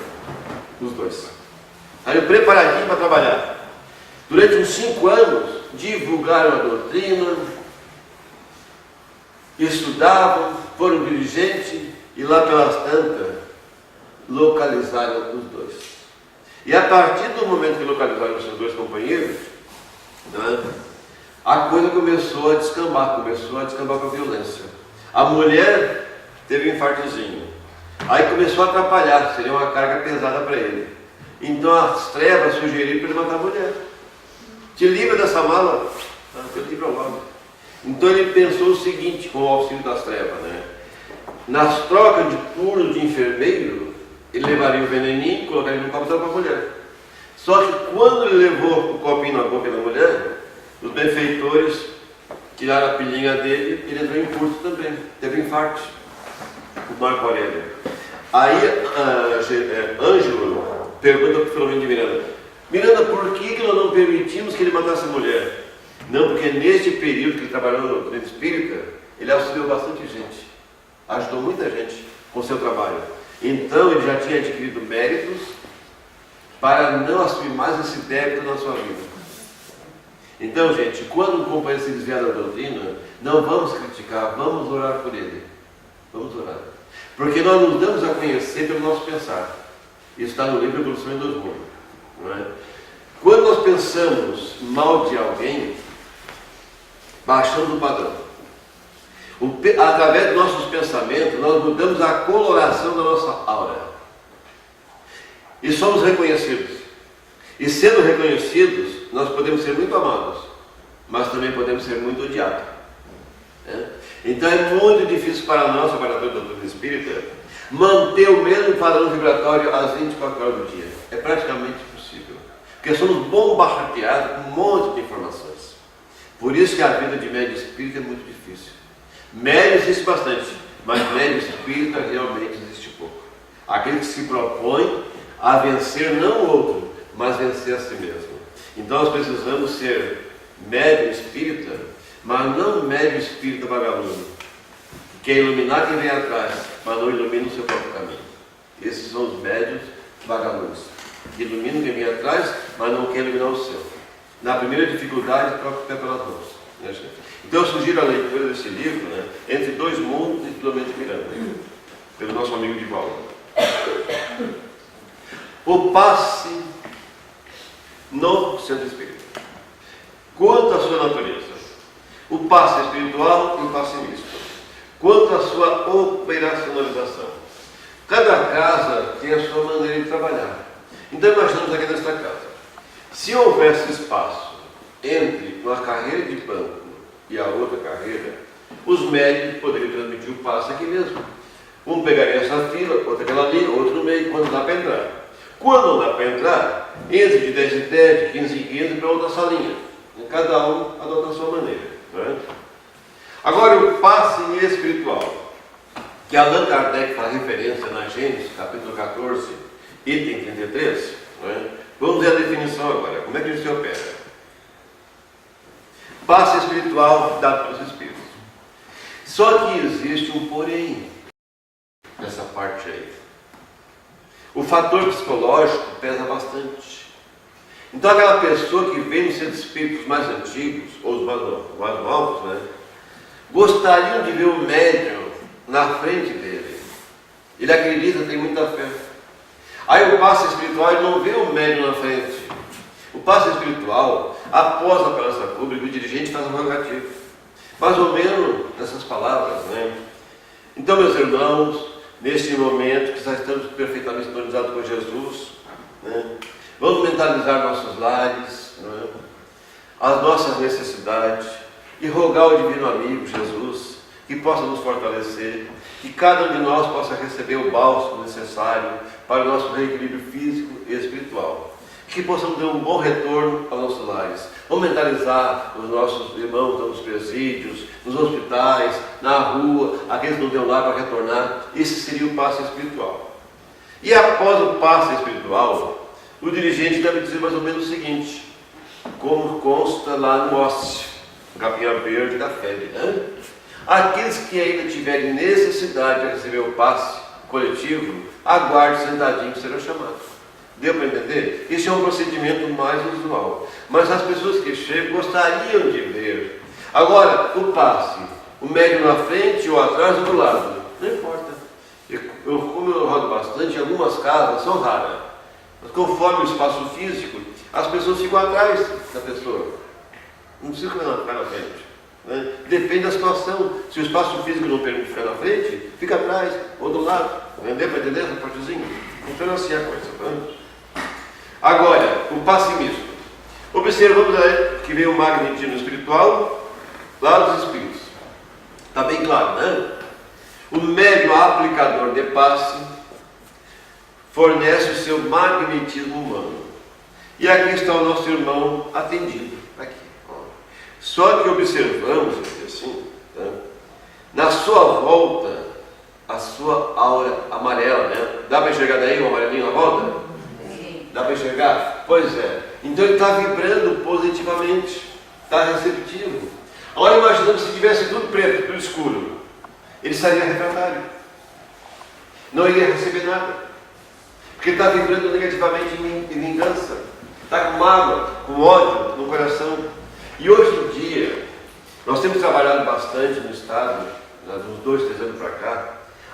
os dois. Saíram preparadinhos para trabalhar. Durante uns 5 anos, divulgaram a doutrina, estudavam, foram dirigentes, e lá pelas tantas, localizaram os dois. E a partir do momento que localizaram os seus dois companheiros, né, a coisa começou a descambar para a violência. A mulher teve um infartozinho, aí começou a atrapalhar, seria uma carga pesada para ele. Então as trevas sugeriram para ele matar a mulher. Te livra dessa mala, eu te livro logo. Então ele pensou o seguinte, com o auxílio das trevas, né? Nas trocas de turno de enfermeiro, ele levaria o veneninho, colocaria no copo para a mulher. Só que quando ele levou o copinho na boca da mulher, os benfeitores tiraram a pilhinha dele e ele entrou em curso também. Teve infarto, o Marco Aurélio. Aí Ângelo pergunta para o Filomeno de Miranda: Miranda, por que nós não permitimos que ele matasse a mulher? Não, porque neste período que ele trabalhou no doutrina espírita, ele auxiliou bastante gente, ajudou muita gente com o seu trabalho. Então ele já tinha adquirido méritos para não assumir mais esse débito na sua vida. Então, gente, quando um companheiro se desviar da doutrina, não vamos criticar, vamos orar por ele. Vamos orar. Porque nós nos damos a conhecer pelo nosso pensar. Isso está no livro Evolução em 2 Mundos. Não é? Quando nós pensamos mal de alguém, baixamos o padrão. Através dos nossos pensamentos, nós mudamos a coloração da nossa aura. E somos reconhecidos. E sendo reconhecidos, nós podemos ser muito amados, mas também podemos ser muito odiados. Então é muito difícil para nós, trabalhadores da doutrina espírita, manter o mesmo padrão vibratório às 24 horas do dia. É praticamente impossível. Porque somos bombardeados com um monte de informações. Por isso que a vida de médium espírita é muito difícil. Médium existe bastante, mas médium espírita realmente existe pouco. Aquele que se propõe a vencer não o outro, mas vencer a si mesmo. Então nós precisamos ser médium espírita, mas não médium espírita vagabundo, que é iluminar quem vem atrás, mas não ilumina o seu próprio caminho. Esses são os médiuns vagabundos, que iluminam quem vem atrás, mas não quer iluminar o seu. Na primeira dificuldade, troca o pé pelas mãos. Então eu sugiro a leitura desse livro, né, Entre 2 Mundos, de Filomeno de Miranda, pelo nosso amigo Divaldo. O passe no centro espírita. Quanto à sua natureza, o passe espiritual e o passe misto. Quanto à sua operacionalização. Cada casa tem a sua maneira de trabalhar. Então imaginamos aqui nesta casa. Se houvesse espaço entre uma carreira de banco e a outra carreira, os médicos poderiam transmitir o passe aqui mesmo. Um pegaria essa fila, outro aquela ali, outro no meio, quando dá para entrar. Quando não dá para entrar, entre de 10 em 10, de 15 em 15 para outra salinha. Cada um adota a sua maneira. Não é? Agora, o passe espiritual, que Allan Kardec faz referência na Gênesis, capítulo 14, item 33, não é? Vamos ver a definição agora. Como é que isso se opera? Passe espiritual dado pelos Espíritos. Só que existe um porém nessa parte aí. O fator psicológico pesa bastante. Então aquela pessoa que vem nos centros espíritos mais antigos, ou os mais novos, né, gostariam de ver o médium na frente dele. Ele acredita, tem muita fé. Aí o passe espiritual, ele não vê o médium na frente. O passe espiritual, após a palestra pública, o dirigente faz um rogativo. Mais ou menos essas palavras, né? Então, meus irmãos, neste momento que já estamos perfeitamente sintonizados com Jesus, né, vamos mentalizar nossos lares, né, as nossas necessidades, e rogar ao Divino Amigo Jesus que possa nos fortalecer, que cada um de nós possa receber o bálsamo necessário para o nosso reequilíbrio físico e espiritual. que possamos ter um bom retorno aos nossos lares. Vamos mentalizar os nossos irmãos nos presídios, nos hospitais, na rua, aqueles que não têm lar para retornar. Esse seria o passe espiritual. E após o passe espiritual, o dirigente deve dizer mais ou menos o seguinte, como consta lá no ósseo, no capinha verde da FEB, né? Aqueles que ainda tiverem necessidade de receber o passe coletivo, aguarde sentadinho que serão chamados. Deu para entender? Esse é um procedimento mais usual. Mas as pessoas que chegam gostariam de ver. Agora, o passe, o médium na frente ou atrás ou do lado, não importa. Como eu rodo bastante, algumas casas são raras. Mas conforme o espaço físico, as pessoas ficam atrás da pessoa. Não precisa ficar na frente. Né? Depende da situação. Se o espaço físico não permite ficar na frente, fica atrás ou do lado. Deu para entender essa partezinha? Funciona assim a coisa. Né? Agora, o passe misto. Observamos aí que vem o magnetismo espiritual lá dos espíritos. Está bem claro, né? O médium aplicador de passe fornece o seu magnetismo humano. E aqui está o nosso irmão atendido. Aqui. Só que observamos, assim, né? Na sua volta, a sua aura amarela, né? Dá para enxergar daí o amarelinho na volta? Dá para enxergar? Pois é. Então ele está vibrando positivamente, está receptivo. Agora imaginamos se tivesse tudo preto, tudo escuro. Ele estaria refratário. Não iria receber nada. Porque está vibrando negativamente em vingança. Está com mágoa, com ódio no coração. E hoje em dia, nós temos trabalhado bastante no Estado, uns 2, 3 anos para cá,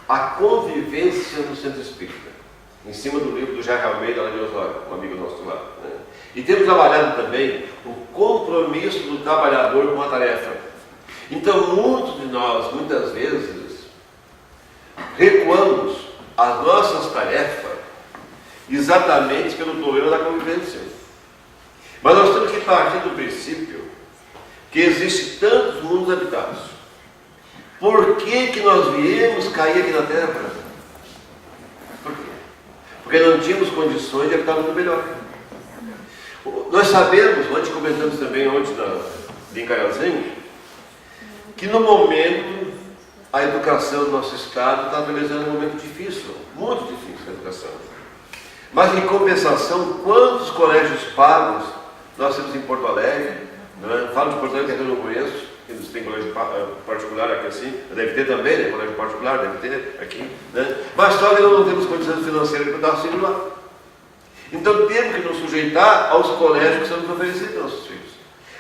a convivência no centro espírita. Em cima do livro do Jair Almeida, lá de Osório, um amigo nosso lá. Né? E temos trabalhado também o compromisso do trabalhador com a tarefa. Então, muitos de nós, muitas vezes, recuamos as nossas tarefas exatamente pelo problema da convivência. Mas nós temos que partir do princípio que existem tantos mundos habitados. Por que nós viemos cair aqui na Terra? Por quê? Porque não tínhamos condições de habitar um mundo melhor. Nós sabemos, ontem comentamos também, de Encaiazinho, que no momento a educação do nosso Estado está atravessando um momento difícil, muito difícil a educação. Mas em compensação, quantos colégios pagos nós temos em Porto Alegre? Não é? Falo de Porto Alegre que eu não conheço, eles têm colégio particular aqui assim, deve ter também, né? Colégio particular, deve ter aqui, né? Mas só que não temos condições financeiras para dar auxílio lá. Então temos que nos sujeitar aos colégios que são nos oferecidos aos nossos filhos.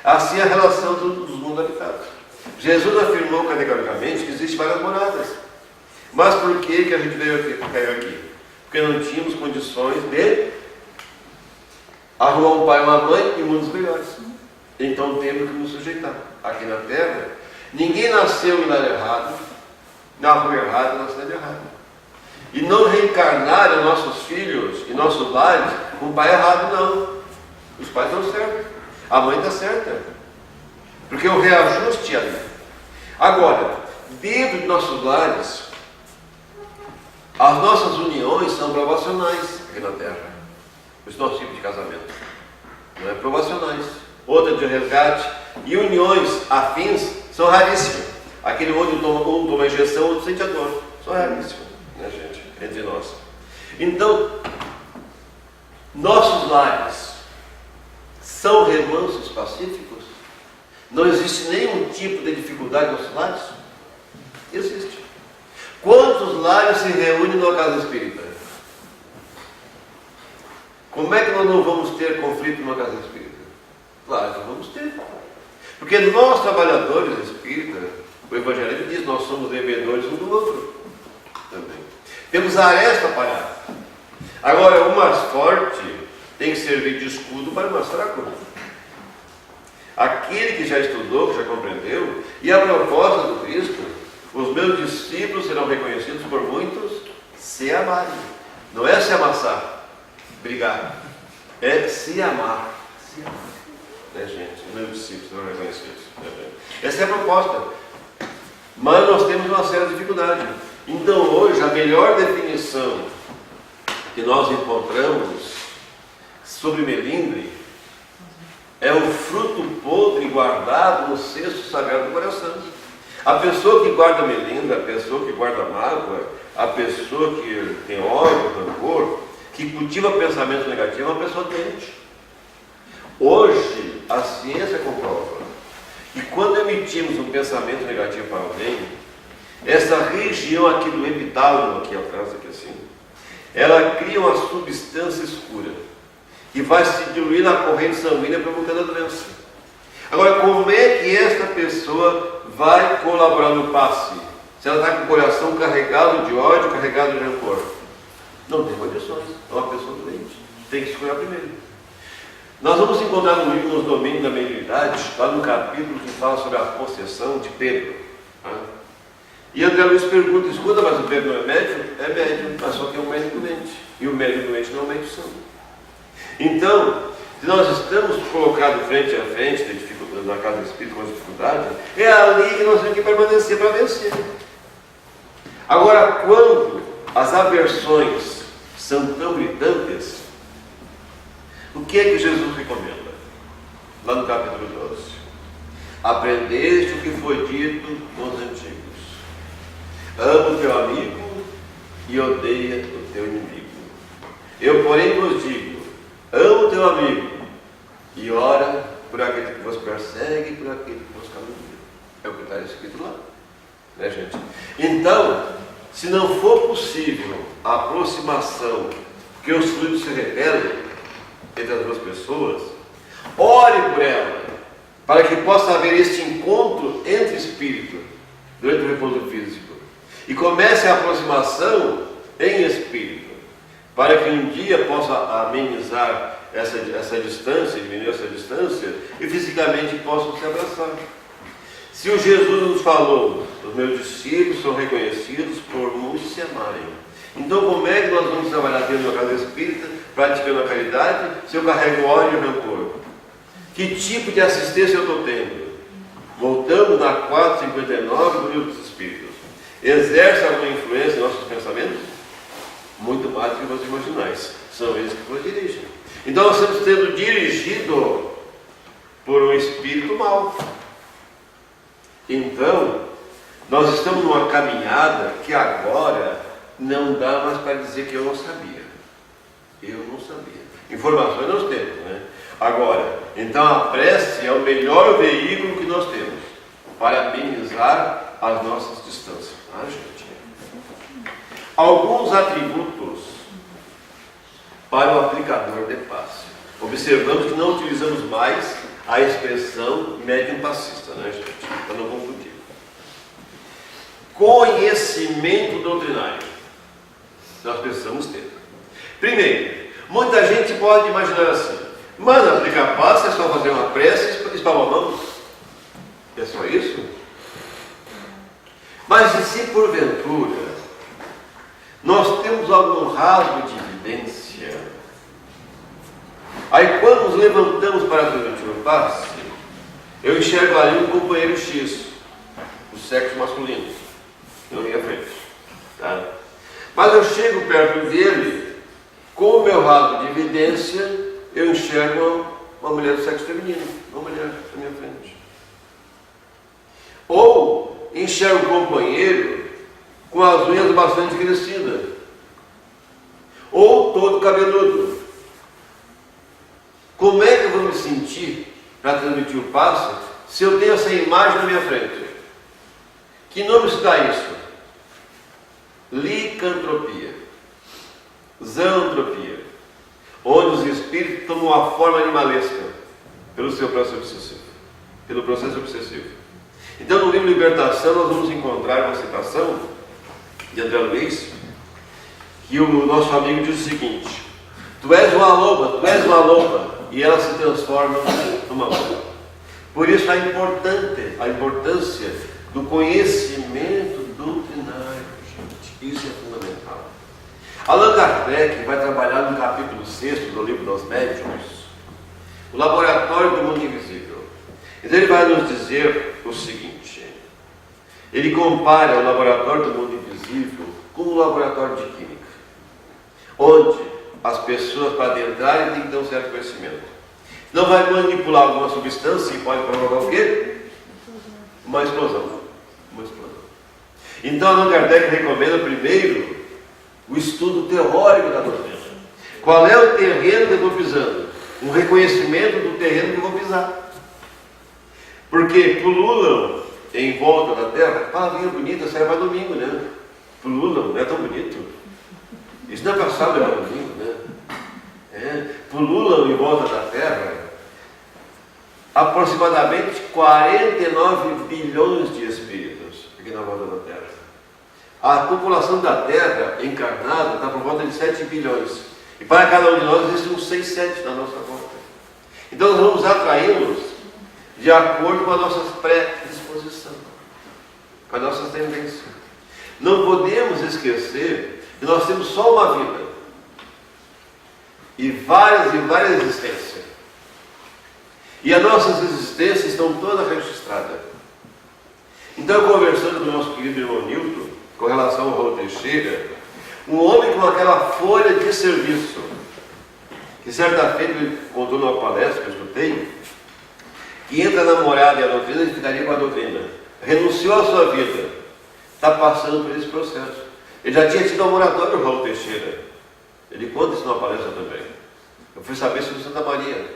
Assim a relação dos mundos habitados. Jesus afirmou categoricamente que existem várias moradas. Mas por que a gente caiu aqui? Porque não tínhamos condições de arrumar um pai e uma mãe em mundos melhores. Então temos que nos sujeitar. Aqui na Terra, ninguém nasceu em lar errado, na rua errada, na cidade errada. E não reencarnar nossos filhos e nossos lares com um pai errado, não. Os pais estão certos. A mãe está certa. Porque o reajuste é ali. Agora, dentro de nossos lares, as nossas uniões são provacionais aqui na Terra. Esse nosso tipo de casamento. Não é provacionais. Outra de resgate. E uniões afins são raríssimas. Aquele onde um toma injeção, o outro sente a dor. São raríssimas, né, gente? Entre nós. Então, nossos lares são remansos pacíficos? Não existe nenhum tipo de dificuldade nos nossos lares? Existe. Quantos lares se reúnem numa casa espírita? Como é que nós não vamos ter conflito numa casa espírita? Claro que vamos ter. Porque nós, trabalhadores espíritas, o Evangelho diz, nós somos devedores um do outro também. Temos a aresta parada. Agora, o mais forte tem que servir de escudo para o mais fraco. Aquele que já estudou, que já compreendeu, e a proposta do Cristo, os meus discípulos serão reconhecidos por muitos se amarem. Não é se amassar, brigar, é se amar. Se amar. Né, gente? Os meus discípulos serão reconhecidos. Essa é a proposta. Mas nós temos uma séria dificuldade. Então hoje a melhor definição que nós encontramos sobre melindre é um fruto podre guardado no cesto sagrado do coração. A pessoa que guarda melindre, a pessoa que guarda mágoa, a pessoa que tem ódio, rancor, que cultiva pensamento negativo, é uma pessoa doente. Hoje, a ciência comprova que quando emitimos um pensamento negativo para alguém, essa região aqui do epitálamo, aqui atrás, aqui assim, ela cria uma substância escura que vai se diluir na corrente sanguínea provocando a doença. Agora, como é que esta pessoa vai colaborar no passe? Se ela está com o coração carregado de ódio, carregado de rancor? Não tem condições. É uma pessoa doente. Tem que se curar primeiro. Nós vamos encontrar no livro Nos Domínios da Mediunidade, lá no capítulo que fala sobre a possessão de Pedro. E André Luiz pergunta, escuta, mas o Pedro não é médium? É médium, mas só que é um médium doente. E o médium doente não é um médium santo. Então, se nós estamos colocados frente a frente na casa do Espírito com as dificuldades, é ali que nós temos que permanecer para vencer. Agora, quando as aversões são tão gritantes, o que é que Jesus recomenda? Lá no capítulo 12. Aprendeste o que foi dito nos antigos. Ama o teu amigo e odeia o teu inimigo. Eu, porém, vos digo, ama o teu amigo e ora por aquele que vos persegue e por aquele que vos calunia. É o que está escrito lá. Né, gente? Então, se não for possível a aproximação, porque os fluidos se revelam entre as duas pessoas, ore por ela, para que possa haver este encontro entre espírito durante o repouso físico e comece a aproximação em espírito, para que um dia possa amenizar essa distância, diminuir essa distância e fisicamente possam se abraçar. Se o Jesus nos falou, os meus discípulos são reconhecidos por muitos se amarem. Então, como é que nós vamos trabalhar dentro da casa espírita, praticando a caridade, se eu carrego ódio e rancor? Que tipo de assistência eu estou tendo? Voltamos na 459 do Livro dos Espíritos. Exerce alguma influência em nossos pensamentos? Muito mais do que vocês imaginais. São eles que nos dirigem. Então, nós estamos sendo dirigidos por um espírito mau. Então, nós estamos numa caminhada que agora não dá mais para dizer que eu não sabia. Eu não sabia. Informações nós temos, né? Agora, então a prece é o melhor veículo que nós temos para amenizar as nossas distâncias. Gente? Alguns atributos para o aplicador de passe. Observamos que não utilizamos mais a expressão médium passista, né, gente? Para não confundir. Conhecimento doutrinário. Nós precisamos ter. Primeiro, muita gente pode imaginar assim: mano, aplicar passe é só fazer uma prece e espalhar a mão? É só isso? Mas e se porventura nós temos algum rasgo de evidência? Aí quando nos levantamos para transmitir o passe, eu enxergo ali um companheiro X, do sexo masculino, na minha frente. Tá? Mas eu chego perto dele, com o meu rasgo de evidência, eu enxergo uma mulher do sexo feminino, uma mulher na minha frente. Ou enxergo um companheiro com as unhas bastante crescidas, ou todo cabeludo. Como é que eu vou me sentir para transmitir o passe se eu tenho essa imagem na minha frente? Que nome se dá isso? Licantropia, zoantropia, onde os espíritos tomam uma forma animalesca pelo seu processo obsessivo, pelo processo obsessivo. Então, no livro Libertação, nós vamos encontrar uma citação de André Luiz, que o nosso amigo diz o seguinte: tu és uma loba, e ela se transforma numa loba. Por isso a importância do conhecimento doutrinário, gente. Isso é fundamental. Allan Kardec vai trabalhar no capítulo 6 do livro dos Médiuns, o laboratório do mundo invisível. Então ele vai nos dizer o seguinte: ele compara o laboratório do mundo invisível com o laboratório de química, onde as pessoas para adentrarem tem que ter um certo conhecimento. Não vai manipular alguma substância que pode provocar o quê? Uma explosão. Uma explosão. Então, Allan Kardec recomenda primeiro o estudo teórico da doutrina. Qual é o terreno que eu estou pisando? Um reconhecimento do terreno que eu vou pisar. Porque pululam em volta da terra, palavrinha bonita, serve para domingo, né? Pululam, não é tão bonito? Isso não é para sábado, é para domingo, né? Pululam em volta da terra aproximadamente 49 bilhões de espíritos aqui na volta da terra. A população da terra encarnada está por volta de 7 bilhões. E para cada um de nós existem uns 6, 7 na nossa volta. Então nós vamos atraí-los de acordo com a nossa predisposição, com a nossa tendência. Não podemos esquecer que nós temos só uma vida e várias existências. E as nossas existências estão todas registradas. Então, conversando com o nosso querido irmão Newton, com relação ao Raul Teixeira, um homem com aquela folha de serviço, que certa feita ele contou numa palestra que eu escutei, que entra a namorada e a doutrina, ele ficaria com a doutrina. Renunciou à sua vida, está passando por esse processo. Ele já tinha tido um moratório, o Raul Teixeira. Ele conta isso numa palestra também. Eu fui saber sobre Santa Maria.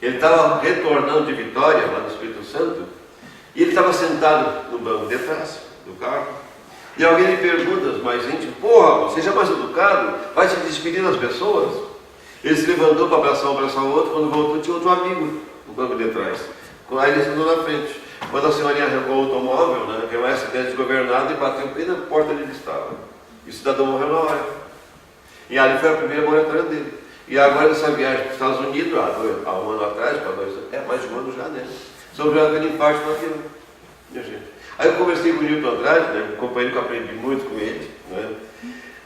Ele estava retornando de Vitória, lá no Espírito Santo, e ele estava sentado no banco de trás do carro. E alguém lhe pergunta, mais íntimo, porra, seja mais educado, vai se despedir das pessoas. Ele se levantou para abraçar o outro, quando voltou tinha outro amigo no banco de trás. Aí ele sentou na frente. Quando a senhorinha arrancou o automóvel, né, que é um acidente desgovernado, e bateu bem na porta onde ele estava. E o cidadão morreu na hora. E ali foi a primeira moratória dele. E agora nessa viagem para os Estados Unidos, há um ano atrás, mais de um ano já, né? Sofreu aquele infarto no avião. Minha gente. Aí eu conversei com o Newton Andrade, né, um companheiro que eu aprendi muito com ele, né?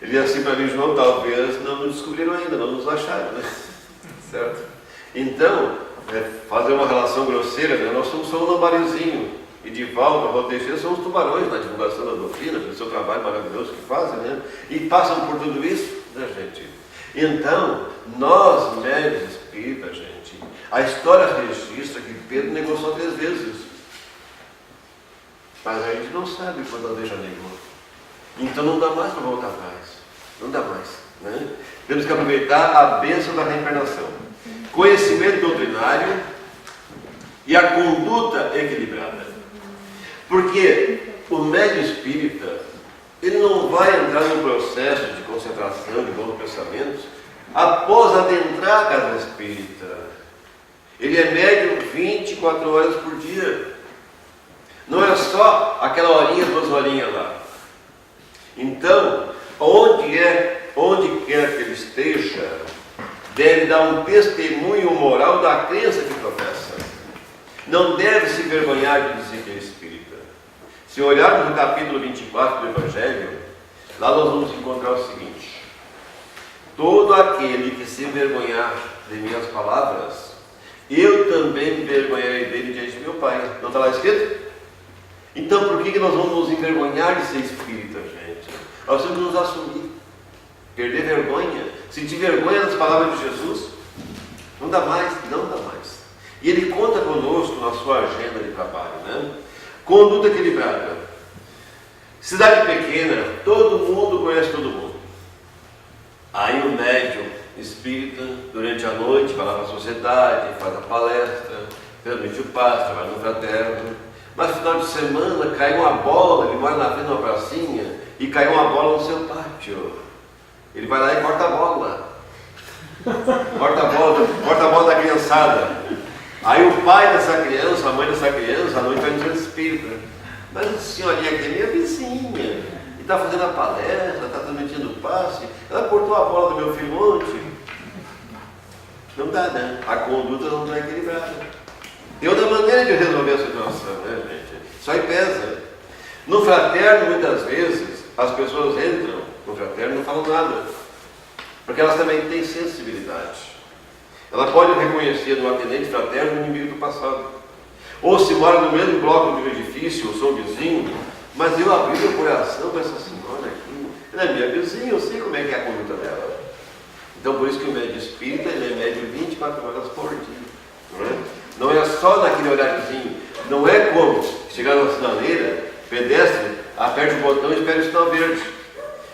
Ele disse assim para mim, João, talvez não nos descobriram ainda, não nos acharam, né? Certo? Então, fazer uma relação grosseira, né? Nós somos só um lambarizinho, e de volta, Raul Teixeira, são os tubarões na divulgação da doutrina, pelo seu trabalho maravilhoso que fazem, né? E passam por tudo isso, né, gente? Então, nós, médios espíritas, gente, a história registra que Pedro negou só 3 vezes. Mas a gente não sabe quando a já negou. Então não dá mais para voltar atrás. Não dá mais. Né? Temos que aproveitar a bênção da reencarnação. Conhecimento doutrinário e a conduta equilibrada. Porque o médio espírita, ele não vai entrar no processo de concentração, de bons pensamentos, após adentrar a casa espírita. Ele é médium 24 horas por dia. Não é só aquela horinha, 2 horinhas lá. Então, onde quer que ele esteja, deve dar um testemunho moral da crença que professa. Não deve se envergonhar de dizer que é espírita. Se olharmos no capítulo 24 do Evangelho, lá nós vamos encontrar o seguinte: todo aquele que se envergonhar de minhas palavras, eu também me envergonharei dele diante de meu Pai. Não está lá escrito? Então por que nós vamos nos envergonhar de ser espírita, gente? Nós temos que nos assumir, perder vergonha, sentir vergonha das palavras de Jesus. Não dá mais, não dá mais. E ele conta conosco na sua agenda de trabalho, né? Conduta equilibrada. Cidade pequena, todo mundo conhece todo mundo. Aí o médium espírita, durante a noite, vai lá para a sociedade, faz a palestra, transmite o passe, trabalha no fraterno. Mas no final de semana cai uma bola, ele mora na frente de uma pracinha, e caiu uma bola no seu pátio. Ele vai lá e corta a bola. Corta a bola da criançada. Aí o pai dessa criança, a mãe dessa criança, à noite vai no centro espírita. Mas a senhorinha aqui é minha vizinha, e está fazendo a palestra, está transmitindo o passe, ela cortou a bola do meu filho ontem. Não dá, né? A conduta não está equilibrada. Tem outra maneira de resolver a situação, né, gente? Isso aí pesa. No fraterno, muitas vezes, as pessoas entram no fraterno e não falam nada, porque elas também têm sensibilidade. Ela pode reconhecer no atendente fraterno o inimigo do passado. Ou se mora no mesmo bloco do edifício, ou sou vizinho, mas eu abri meu coração para essa senhora aqui. Ela é minha vizinha, eu sei como é que é a conduta dela. Então por isso que o médium espírita ele é médium 24 horas por dia. Não é só naquele horáriozinho. Não é como chegar na sinaleira, pedestre, aperte o botão e espere o sinal verde.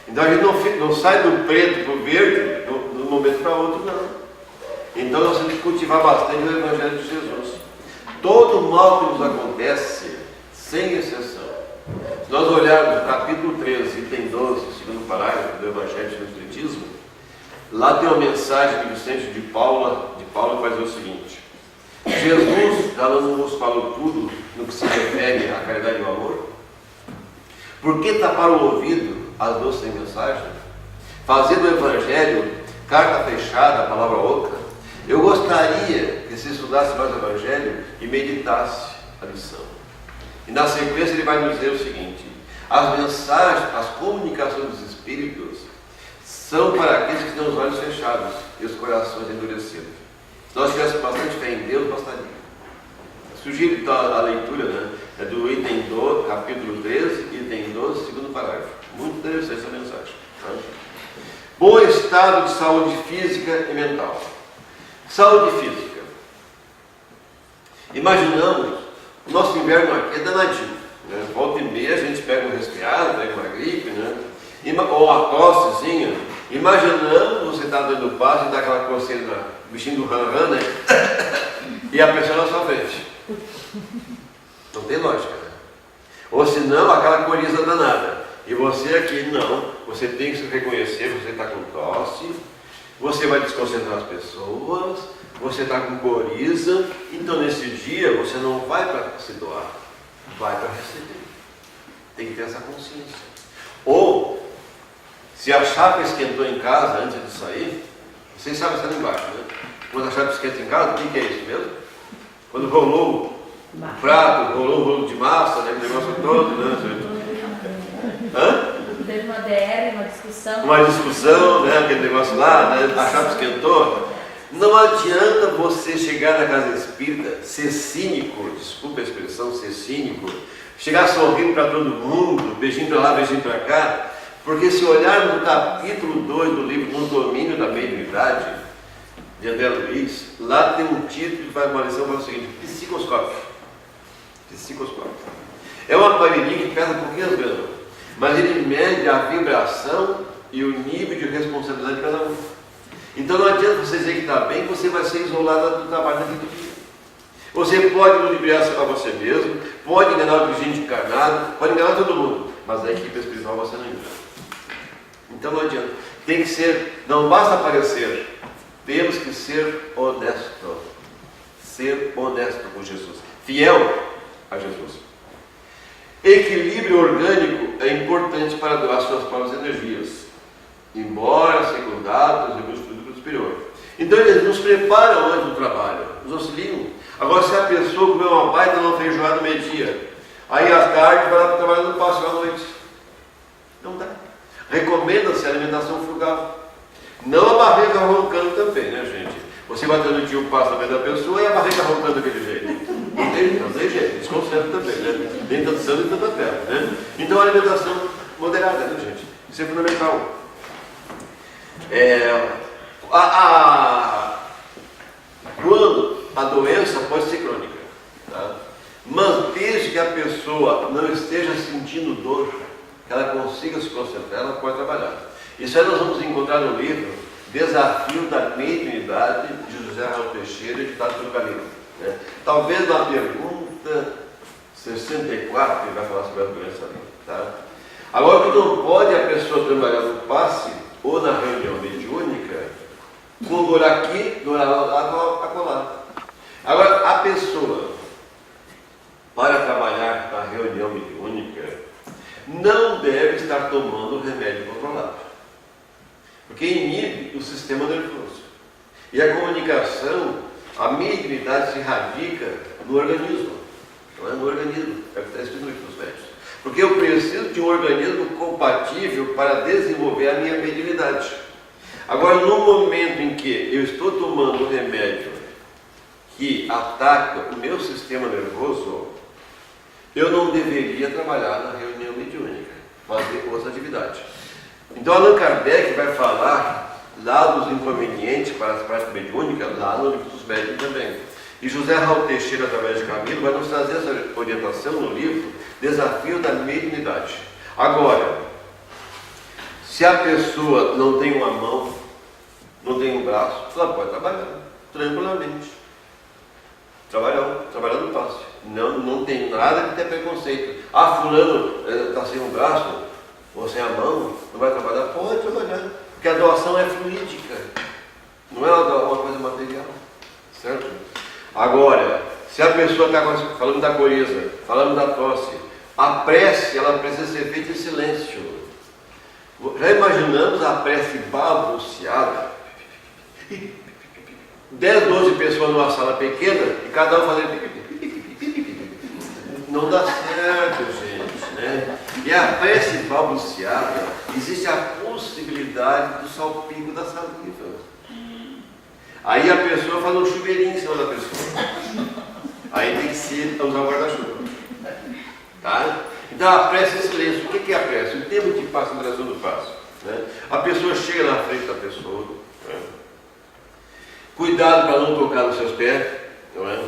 Então a gente não sai do preto para o verde de um momento para outro, não. Então nós temos que cultivar bastante o Evangelho de Jesus. Todo mal que nos acontece, sem exceção. Se nós olharmos o capítulo 13, item 12, segundo parágrafo do Evangelho do Espiritismo, lá tem uma mensagem que Vicente de Paula vai dizer o seguinte: Jesus já não nos falou tudo no que se refere à caridade e ao amor? Por que tapar o ouvido às doces mensagens? Fazer do Evangelho carta fechada, palavra oca? Eu gostaria que se estudasse mais o Evangelho e meditasse a lição. E na sequência ele vai nos dizer o seguinte: as mensagens, as comunicações dos Espíritos são para aqueles que têm os olhos fechados e os corações endurecidos. Se nós tivéssemos bastante fé em Deus, bastaria. Sugiro então a leitura, né? É do item 12, capítulo 13, item 12, segundo parágrafo. Muito interessante essa mensagem. Tá? Bom estado de saúde física e mental. Saúde física. Imaginamos, o nosso inverno aqui é danadinho. Né? Volta e meia a gente pega um resfriado, pega uma gripe, né? Ou uma tossezinha. Imaginamos você estar dando passo e dá aquela coceira no bichinho do ran-ran, né? E a pessoa na sua frente. Não tem lógica, né? Ou senão aquela coriza danada. E você aqui não. Você tem que se reconhecer, você está com tosse, você vai desconcentrar as pessoas, você está com coriza. Então nesse dia você não vai para se doar, vai para receber. Tem que ter essa consciência. Ou se a chapa esquentou em casa antes de sair, vocês sabem estar embaixo, né? Quando a chapa esquenta em casa, o que é isso mesmo? Quando rolou o prato, rolou o rolo de massa, né? O negócio todo, né? Hã? Teve uma DR, uma discussão. Uma discussão, né? Aquele negócio lá, né? A chapa esquentou. Não adianta você chegar na casa espírita, ser cínico, desculpa a expressão, ser cínico, chegar sorrindo para todo mundo, beijinho para lá, beijinho para cá, porque se olhar no capítulo 2 do livro No Domínio da Mediunidade, de André Luiz, lá tem um título que faz uma lição para o seguinte: psicoscópio. Psicoscópio. É um aparelhinho que pesa pouquinhas gramas, mas ele mede a vibração e o nível de responsabilidade de cada um. Então não adianta você dizer que está bem, você vai ser isolado do trabalho daquele dia. Você pode ludibriar a você mesmo, pode enganar o vigente encarnado, pode enganar todo mundo, mas a equipe espiritual você não engana. Então não adianta. Tem que ser, não basta aparecer, temos que ser honesto. Ser honesto com Jesus, fiel a Jesus. Equilíbrio orgânico é importante para doar suas próprias energias, embora secundados e recursos do superior. Então eles nos preparam antes do trabalho, nos auxiliam. Agora, se a pessoa comer uma baita numa feijoada meio-dia, aí à tarde vai lá para o trabalho no passo à noite, não dá. Recomenda-se a alimentação frugal. Não a barriga roncando também, né, gente? Você vai dando tio passo na vida da pessoa e a barriga roncando daquele jeito. Não tem jeito, desconcerto também, né? Nem tanto sangue, nem tanta terra, né? Então a alimentação moderada, né, gente? Isso é fundamental. Quando a doença pode ser crônica, tá? Mas desde que a pessoa não esteja sentindo dor, que ela consiga se concentrar, ela pode trabalhar. Isso aí nós vamos encontrar no livro Desafio da Mediunidade, de José Raul Teixeira, editado pelo Galileu. Né? Talvez na pergunta 64 ele vai falar sobre a doença ali. Tá? Agora, o que não pode a pessoa trabalhar no passe ou na reunião mediúnica com dor aqui, dor acolá. Agora, a pessoa, para trabalhar na reunião mediúnica, não deve estar tomando remédio controlado, porque inibe o sistema nervoso. E a comunicação, a mediunidade se radica no organismo, não é no organismo, é o que está escrito nos médicos. Porque eu preciso de um organismo compatível para desenvolver a minha mediunidade. Agora, no momento em que eu estou tomando um remédio que ataca o meu sistema nervoso, eu não deveria trabalhar na reunião mediúnica, fazer outra atividade. Então Allan Kardec vai falar lá dos inconvenientes para a prática mediúnica, lá no livro dos médiuns também. E José Raul Teixeira, através de Camilo, vai nos trazer essa orientação no livro Desafio da Mediunidade. Agora, se a pessoa não tem uma mão, não tem um braço, ela pode trabalhar tranquilamente. Trabalhar no passe. Não tem nada que ter preconceito. Ah, fulano está sem um braço ou sem a mão, não vai trabalhar? Pode trabalhar. Porque a doação é fluídica. Não é uma coisa material. Certo? Agora, se a pessoa está falando da coriza, falando da tosse, a prece, ela precisa ser feita em silêncio. Já imaginamos a prece balbuciada? 10, 12 pessoas numa sala pequena e cada um fazendo... Não dá certo, gente, né? E a prece balbuciada, existe a possibilidade do salpico da saliva. Aí a pessoa faz um chuveirinho em cima da pessoa. Aí tem que ser usar o guarda-chuva. Tá? Então a prece em silêncio. O que é a prece? O tempo de passo, a duração do passo. Né? A pessoa chega na frente da pessoa. Né? Cuidado para não tocar nos seus pés. Não é?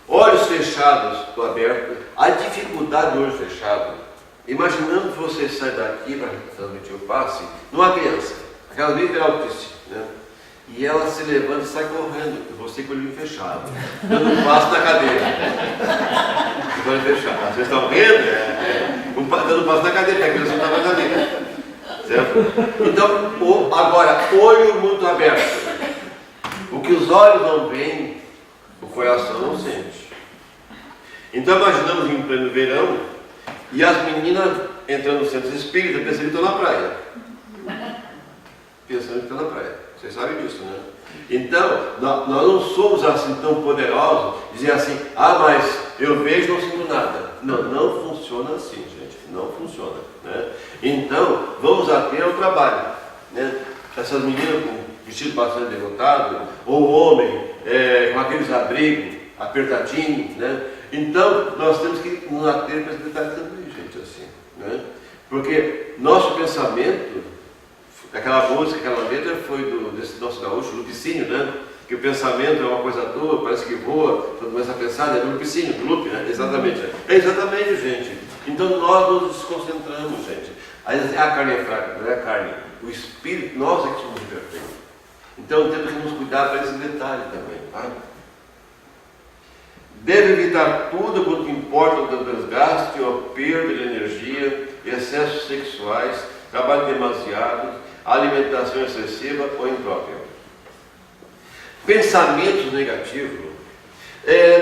Olhos fechados ou abertos. A dificuldade do olho fechado. Imaginando que você sai daqui para transmitir o passe, numa criança, aquela livre autista, né? E ela se levanta e sai correndo, e você com o olho fechado, dando um passo na cadeira. Com o olho fechado. Vocês estão vendo? Dando um passo na cadeira, porque a criança não está na cadeira. Certo? Então, agora, olho muito aberto. O que os olhos não veem, o coração não sente. Então imaginamos em pleno verão, e as meninas entrando no centro espírita pensando que estão na praia. Pensando que estão na praia. Vocês sabem disso, né? Então, nós não somos assim tão poderosos, dizer assim, mas eu vejo e não sinto nada. Não funciona assim, gente. Não funciona. Né? Então, vamos até ao trabalho. Né? Essas meninas com vestido bastante derrotado, ou o homem com aqueles abrigos apertadinhos, né? Então, nós temos que nos ater para esse detalhe também, gente, assim, né? Porque nosso pensamento, aquela música, aquela letra foi desse nosso gaúcho, Lupicínio, né? Que o pensamento é uma coisa à toa, parece que voa, quando começa a pensar, é do Lupicínio, do Lupe, né? Exatamente. É exatamente, gente. Então, nós nos desconcentramos, gente. Aí a carne é fraca, não é a carne. O espírito, nós é que somos imperfeitos. Então temos que nos cuidar para esse detalhe também, tá? Deve evitar tudo quanto importa do desgaste ou perda de energia, excessos sexuais, trabalho demasiado, alimentação excessiva ou imprópria. Pensamentos negativos.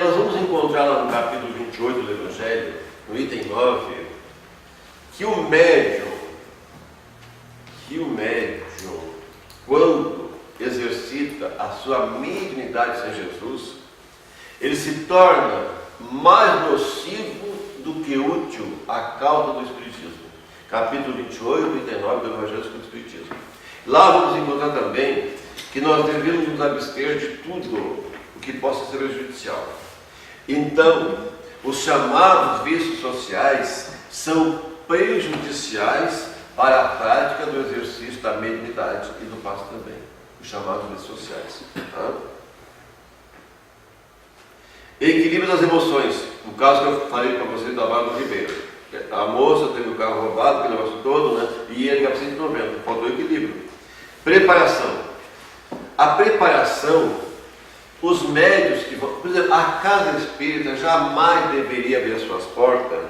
Nós vamos encontrar lá no capítulo 28 do Evangelho, no item 9, que o médium, quando exercita a sua mediunidade sem Jesus, ele se torna mais nocivo do que útil à causa do Espiritismo. Capítulo 28 e 39 do Evangelho do Espiritismo. Lá vamos encontrar também que nós devemos nos abster de tudo o que possa ser prejudicial. Então, os chamados vícios sociais são prejudiciais para a prática do exercício da mediunidade e do passe também. Os chamados vícios sociais. Tá? Equilíbrio das emoções. No caso que eu falei para vocês da Bárbara Ribeiro. A moça teve o carro roubado, aquele negócio todo, né? E ia ligar para 190. Faltou equilíbrio. Preparação. A preparação, os médios que vão... Por exemplo, a casa espírita jamais deveria abrir as suas portas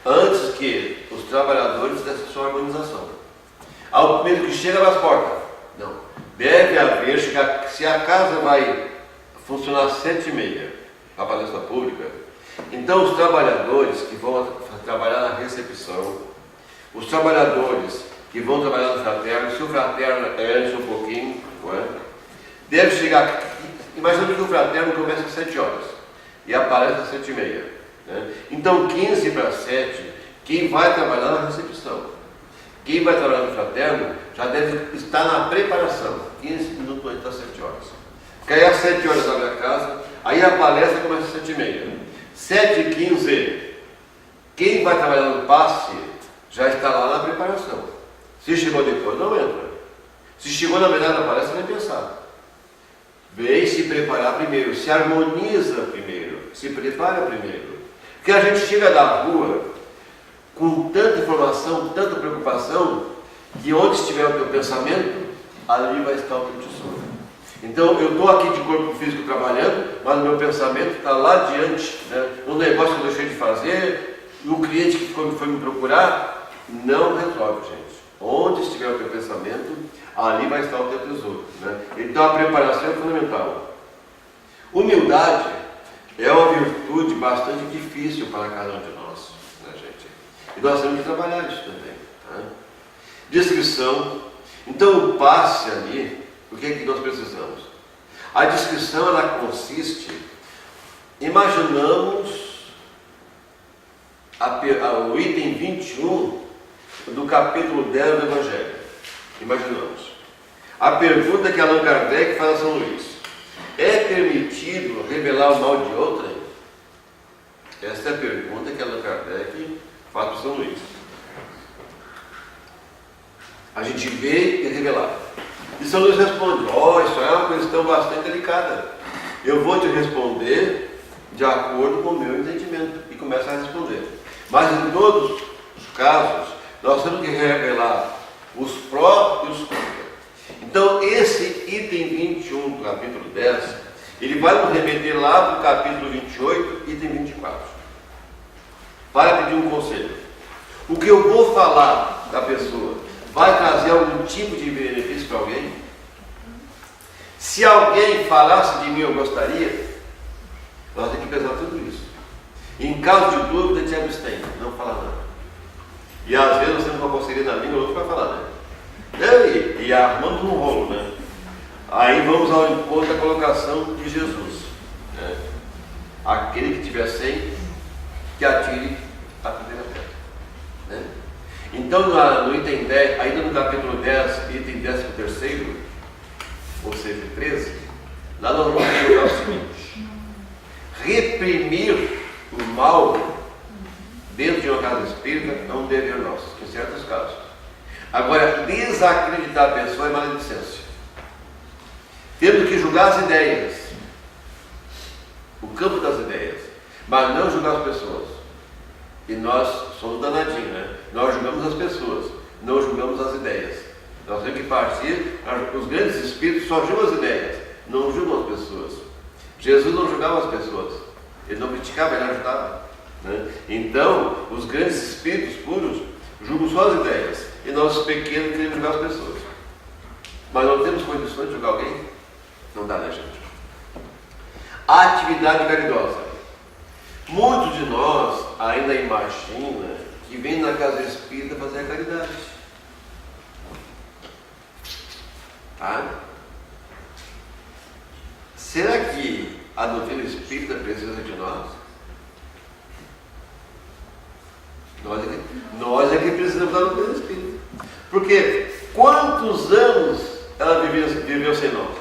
antes que os trabalhadores dessem sua organização. Ao primeiro que chega nas portas. Não. Deve haver, se a casa vai funcionar às 7h30, a palestra pública, então os trabalhadores que vão trabalhar na recepção, os trabalhadores que vão trabalhar no fraterno, se o fraterno é antes um pouquinho, não é? Deve chegar, imagina que o fraterno começa às 7 horas e a palestra às 7h30. Né? Então 15 para 7, quem vai trabalhar na recepção, quem vai trabalhar no fraterno já deve estar na preparação, 15 minutos antes das 7 horas. Porque aí às 7 horas abre a casa, aí a palestra começa às 7h30. 7h15, quem vai trabalhar no passe já está lá na preparação. Se chegou depois, não entra. Se chegou na metade da palestra, nem pensar. Vem se preparar primeiro, se harmoniza primeiro, se prepara primeiro. Porque a gente chega da rua com tanta informação, tanta preocupação, que onde estiver o teu pensamento, ali vai estar o teu tesouro. Então eu estou aqui de corpo físico trabalhando, mas o meu pensamento está lá adiante, né? No negócio que eu deixei de fazer, no cliente que foi me procurar, não resolve, gente. Onde estiver o teu pensamento, ali vai estar o teu tesouro, né? Então a preparação é fundamental. Humildade é uma virtude bastante difícil para cada um de nós, né, gente? E nós temos que trabalhar isso também. Né? Discrição. Então o passe ali, o que é que nós precisamos? A discrição, ela consiste, imaginamos o item 21 do capítulo 10 do Evangelho. Imaginamos. A pergunta que Allan Kardec faz a São Luís: é permitido revelar o mal de outrem? Esta é a pergunta que Allan Kardec faz para São Luís. A gente vê e revelar. E São Luís responde: isso é uma questão bastante delicada. Eu vou te responder de acordo com o meu entendimento. E começa a responder. Mas em todos os casos, nós temos que revelar os pró e os contra. Então, esse item 21 do capítulo 10, ele vai nos remeter lá para o capítulo 28, item 24. Para pedir um conselho. O que eu vou falar da pessoa vai trazer algum tipo de benefício para alguém? Se alguém falasse de mim, eu gostaria? Nós temos que pensar tudo isso. Em caso de dúvida, te abstém, não fala nada. E às vezes nós temos uma coceira na língua, o outro vai falar, né? E armamos um rolo, né? Aí vamos ao encontro da colocação de Jesus, né? Aquele que tiver 100, que atire a primeira pedra, né? Então no item 10, ainda no capítulo 10, item 13º, ou seja, 13, lá nós vamos colocar o seguinte: reprimir o mal dentro de uma casa espírita é um dever nosso, em certos casos. Agora, desacreditar a pessoa é maledicência. Temos que julgar as ideias, o campo das ideias, mas não julgar as pessoas. E nós somos danadinhos, né? Nós julgamos as pessoas, não julgamos as ideias. Nós temos que partir, os grandes espíritos só julgam as ideias, não julgam as pessoas. Jesus não julgava as pessoas, ele não criticava, ele ajudava, né? Então, os grandes espíritos puros julgam só as ideias, e nós pequenos queremos julgar as pessoas. Mas não temos condições de julgar alguém? Não dá, né, gente? A atividade caridosa. Muitos de nós ainda imaginam que vem na casa espírita fazer a caridade. Tá? Será que a doutrina espírita precisa de nós? Nós é que precisamos da doutrina espírita. Porque quantos anos ela viveu sem nós?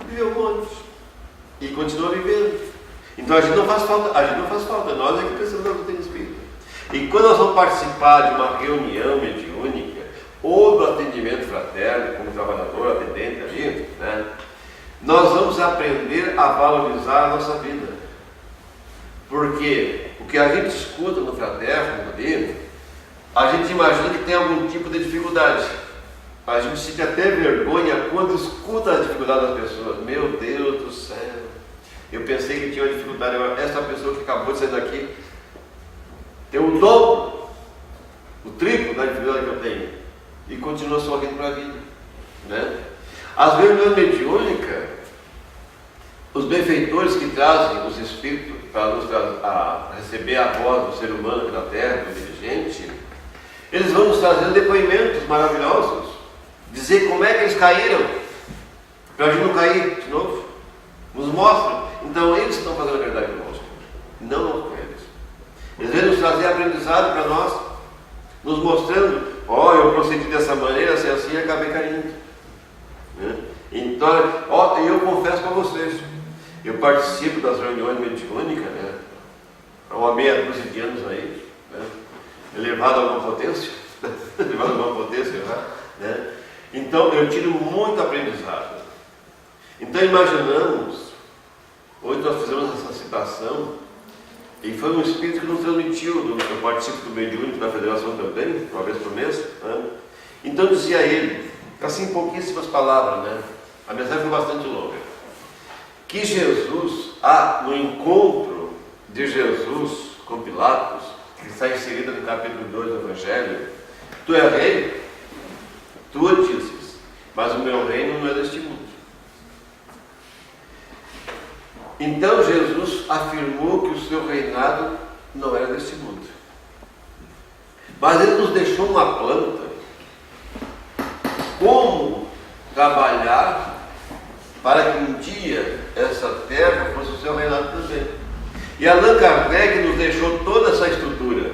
Viveu muitos. E continua vivendo. Então a gente não faz falta, nós é que precisamos da doutrina espírita. E quando nós vamos participar de uma reunião mediúnica ou do atendimento fraterno, como trabalhador, atendente ali, né, nós vamos aprender a valorizar a nossa vida. Porque o que a gente escuta no fraterno ali, a gente imagina que tem algum tipo de dificuldade. A gente sente até vergonha quando escuta a dificuldade das pessoas. Meu Deus do céu, eu pensei que tinha uma dificuldade, essa pessoa que acabou de sair daqui tem o dobro, o triplo da dificuldade que eu tenho, e continua sorrindo para a vida, né? As reuniões mediúnicas, os benfeitores que trazem os espíritos para nos receber a voz do ser humano aqui na Terra, do inteligente, eles vão nos trazer depoimentos maravilhosos, dizer como é que eles caíram, para a gente não cair de novo, nos mostram. Então eles estão fazendo a verdade conosco, não nós com eles. Eles vêm nos trazer aprendizado para nós, nos mostrando: eu procedi dessa maneira, assim, e acabei caindo, né? Então, eu confesso para vocês, eu participo das reuniões mediúnicas, né? Há uma meia dúzia de anos aí, né? Elevado a uma potência, elevado a uma potência, né? Então eu tiro muito aprendizado. Então imaginamos, hoje nós fizemos essa citação, e foi um espírito que nos transmitiu, eu participo do mediúnico da federação também, uma vez por mês, né? Então dizia ele, assim pouquíssimas palavras, né? A mensagem foi bastante longa, que Jesus, no encontro de Jesus com Pilatos, que está inserido no capítulo 2 do Evangelho, tu és rei, tu o dizes, mas o meu reino não é deste mundo. Então Jesus afirmou que o seu reinado não era deste mundo. Mas ele nos deixou uma planta, como trabalhar para que um dia essa terra fosse o seu reinado também. E Allan Kardec nos deixou toda essa estrutura,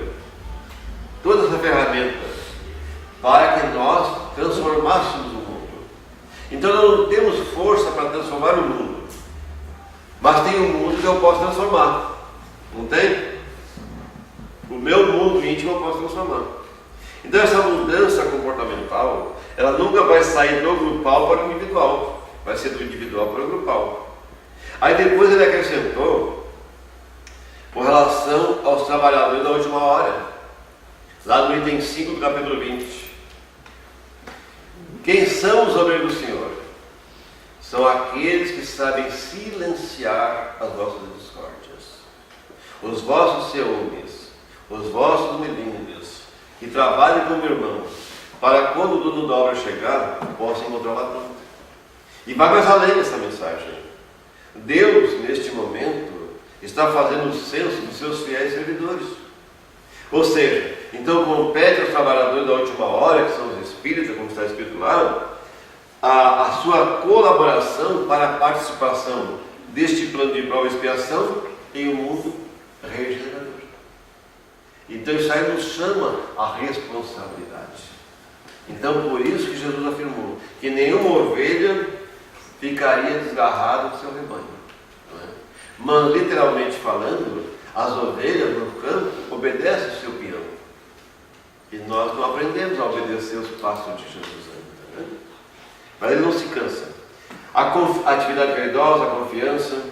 toda essa ferramenta, para que nós transformássemos o mundo. Então nós não temos força para transformar o mundo, mas tem um mundo que eu posso transformar, não tem? O meu mundo íntimo eu posso transformar. Então essa mudança comportamental, ela nunca vai sair do grupal para o individual, vai ser do individual para o grupal. Aí depois ele acrescentou com relação aos trabalhadores da última hora, lá no item 5 do capítulo 20. Quem são os obreiros do Senhor? São aqueles que sabem silenciar as vossas discórdias, os vossos ciúmes, os vossos melindres, que trabalhem como irmãos, para quando o dono da obra chegar, possam encontrar uma planta. E vai mais além dessa mensagem. Deus, neste momento, está fazendo o censo dos seus fiéis servidores. Ou seja, então compete aos trabalhadores da última hora, que são os espíritas, como está escrito lá, a sua colaboração para a participação deste plano de prova e expiação em um mundo regenerador. Então isso aí nos chama a responsabilidade. Então por isso que Jesus afirmou que nenhuma ovelha ficaria desgarrada do seu rebanho. Não é? Mas literalmente falando, as ovelhas no campo obedecem o seu peão. E nós não aprendemos a obedecer os passos de Jesus ainda. Né? Mas ele não se cansa. A atividade caridosa, a confiança,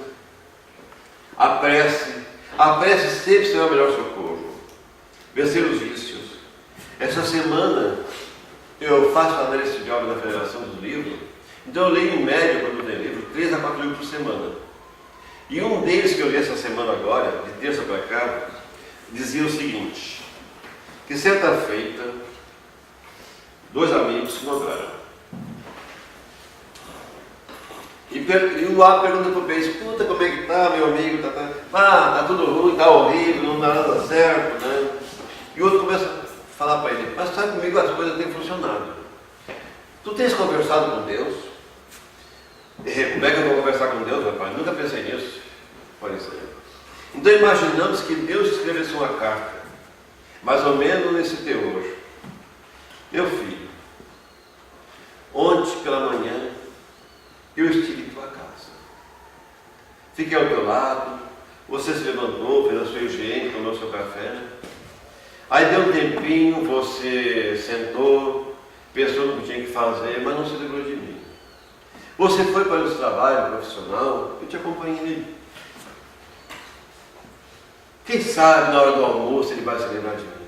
a prece sempre será o melhor socorro. Vencer os vícios. Essa semana eu faço análise de obra da Federação dos Livros, então eu leio em média, quando eu tenho livro, 3 a 4 livros por semana. E um deles que eu li essa semana agora, de terça para cá, dizia o seguinte, que certa feita, 2 amigos se encontraram. E o A pergunta para o B, escuta, como é que tá, meu amigo? Tá tudo ruim, tá horrível, não dá nada certo, né? E o outro começa a falar para ele, mas sabe, comigo as coisas têm funcionado. Tu tens conversado com Deus? Como é que eu vou conversar com Deus, rapaz? Nunca pensei nisso. Então imaginamos que Deus escrevesse uma carta, mais ou menos nesse teor. Meu filho, ontem pela manhã eu estive em tua casa. Fiquei ao teu lado, você se levantou, fez a sua higiene, tomou seu café. Aí deu um tempinho, você sentou, pensou no que tinha que fazer, mas não se lembrou de mim. Você foi para o seu trabalho profissional, eu te acompanhei. Quem sabe na hora do almoço ele vai se lembrar de mim.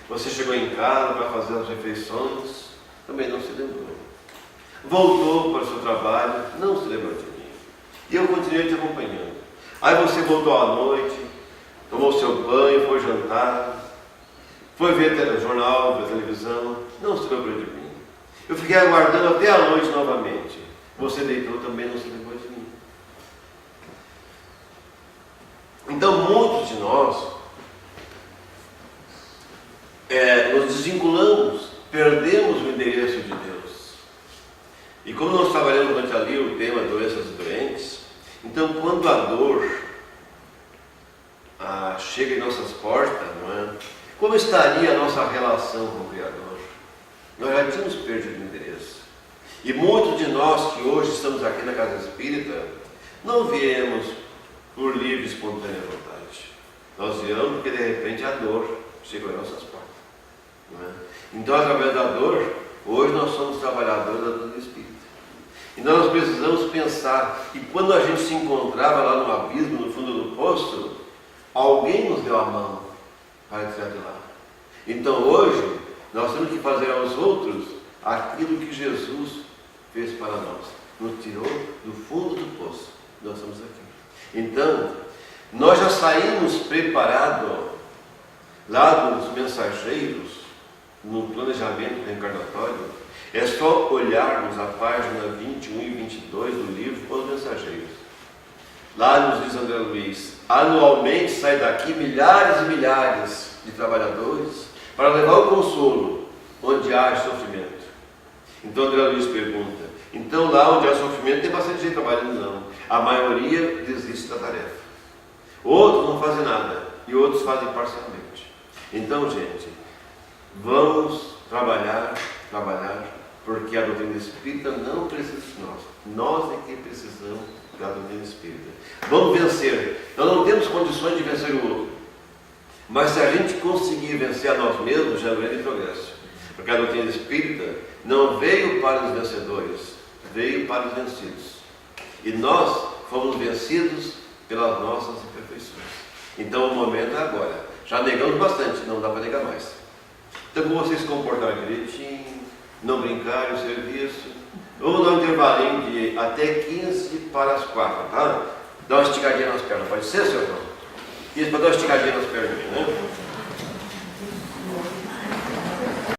Você chegou em casa para fazer as refeições, também não se lembrou. Voltou para o seu trabalho, não se lembrou de mim. E eu continuei te acompanhando. Aí você voltou à noite, tomou seu banho, foi jantar, foi ver o jornal, ver a televisão, não se lembrou de mim. Eu fiquei aguardando até a noite novamente. Você deitou, também não se lembrou de mim. Então muitos de nós nos desvinculamos, perdemos o endereço de Deus. E como nós trabalhamos durante ali o tema doenças doentes, então quando a dor chega em nossas portas, não é? Como estaria a nossa relação com o Criador? Nós já tínhamos perdido o endereço. E muitos de nós que hoje estamos aqui na Casa Espírita, não viemos por livre e espontânea vontade. Nós viemos porque de repente a dor chegou em nossas portas. Não é? Então através da dor, Hoje nós somos trabalhadores da doutrina espírita. E nós precisamos pensar que quando a gente se encontrava lá no abismo, no fundo do poço, alguém nos deu a mão para tirar de lá. Então hoje, nós temos que fazer aos outros aquilo que Jesus fez para nós. Nos tirou do fundo do poço. Nós estamos aqui. Então, nós já saímos preparados lá dos mensageiros, no planejamento reencarnatório. É só olharmos a página 21 e 22 do livro Os Mensageiros. Lá nos diz André Luiz, anualmente sai daqui milhares e milhares de trabalhadores para levar o consolo onde há sofrimento. Então André Luiz pergunta, então lá onde há sofrimento tem bastante gente trabalhando? Não. A maioria desiste da tarefa. Outros não fazem nada e outros fazem parcialmente. Então, gente, vamos trabalhar, porque a doutrina espírita não precisa de nós. Nós é que precisamos da doutrina espírita. Vamos vencer. Nós não temos condições de vencer o outro. Mas se a gente conseguir vencer a nós mesmos, já é um grande progresso. Porque a doutrina espírita não veio para os vencedores, veio para os vencidos. E nós fomos vencidos pelas nossas imperfeições. Então o momento é agora. Já negamos bastante, não dá para negar mais. Então, como vocês se comportarem direitinho, não brincarem o serviço. Vamos dar um intervalinho de até 15 para as 4, tá? Dá uma esticadinha nas pernas, pode ser, senhor? Isso, para dar uma esticadinha nas pernas, né?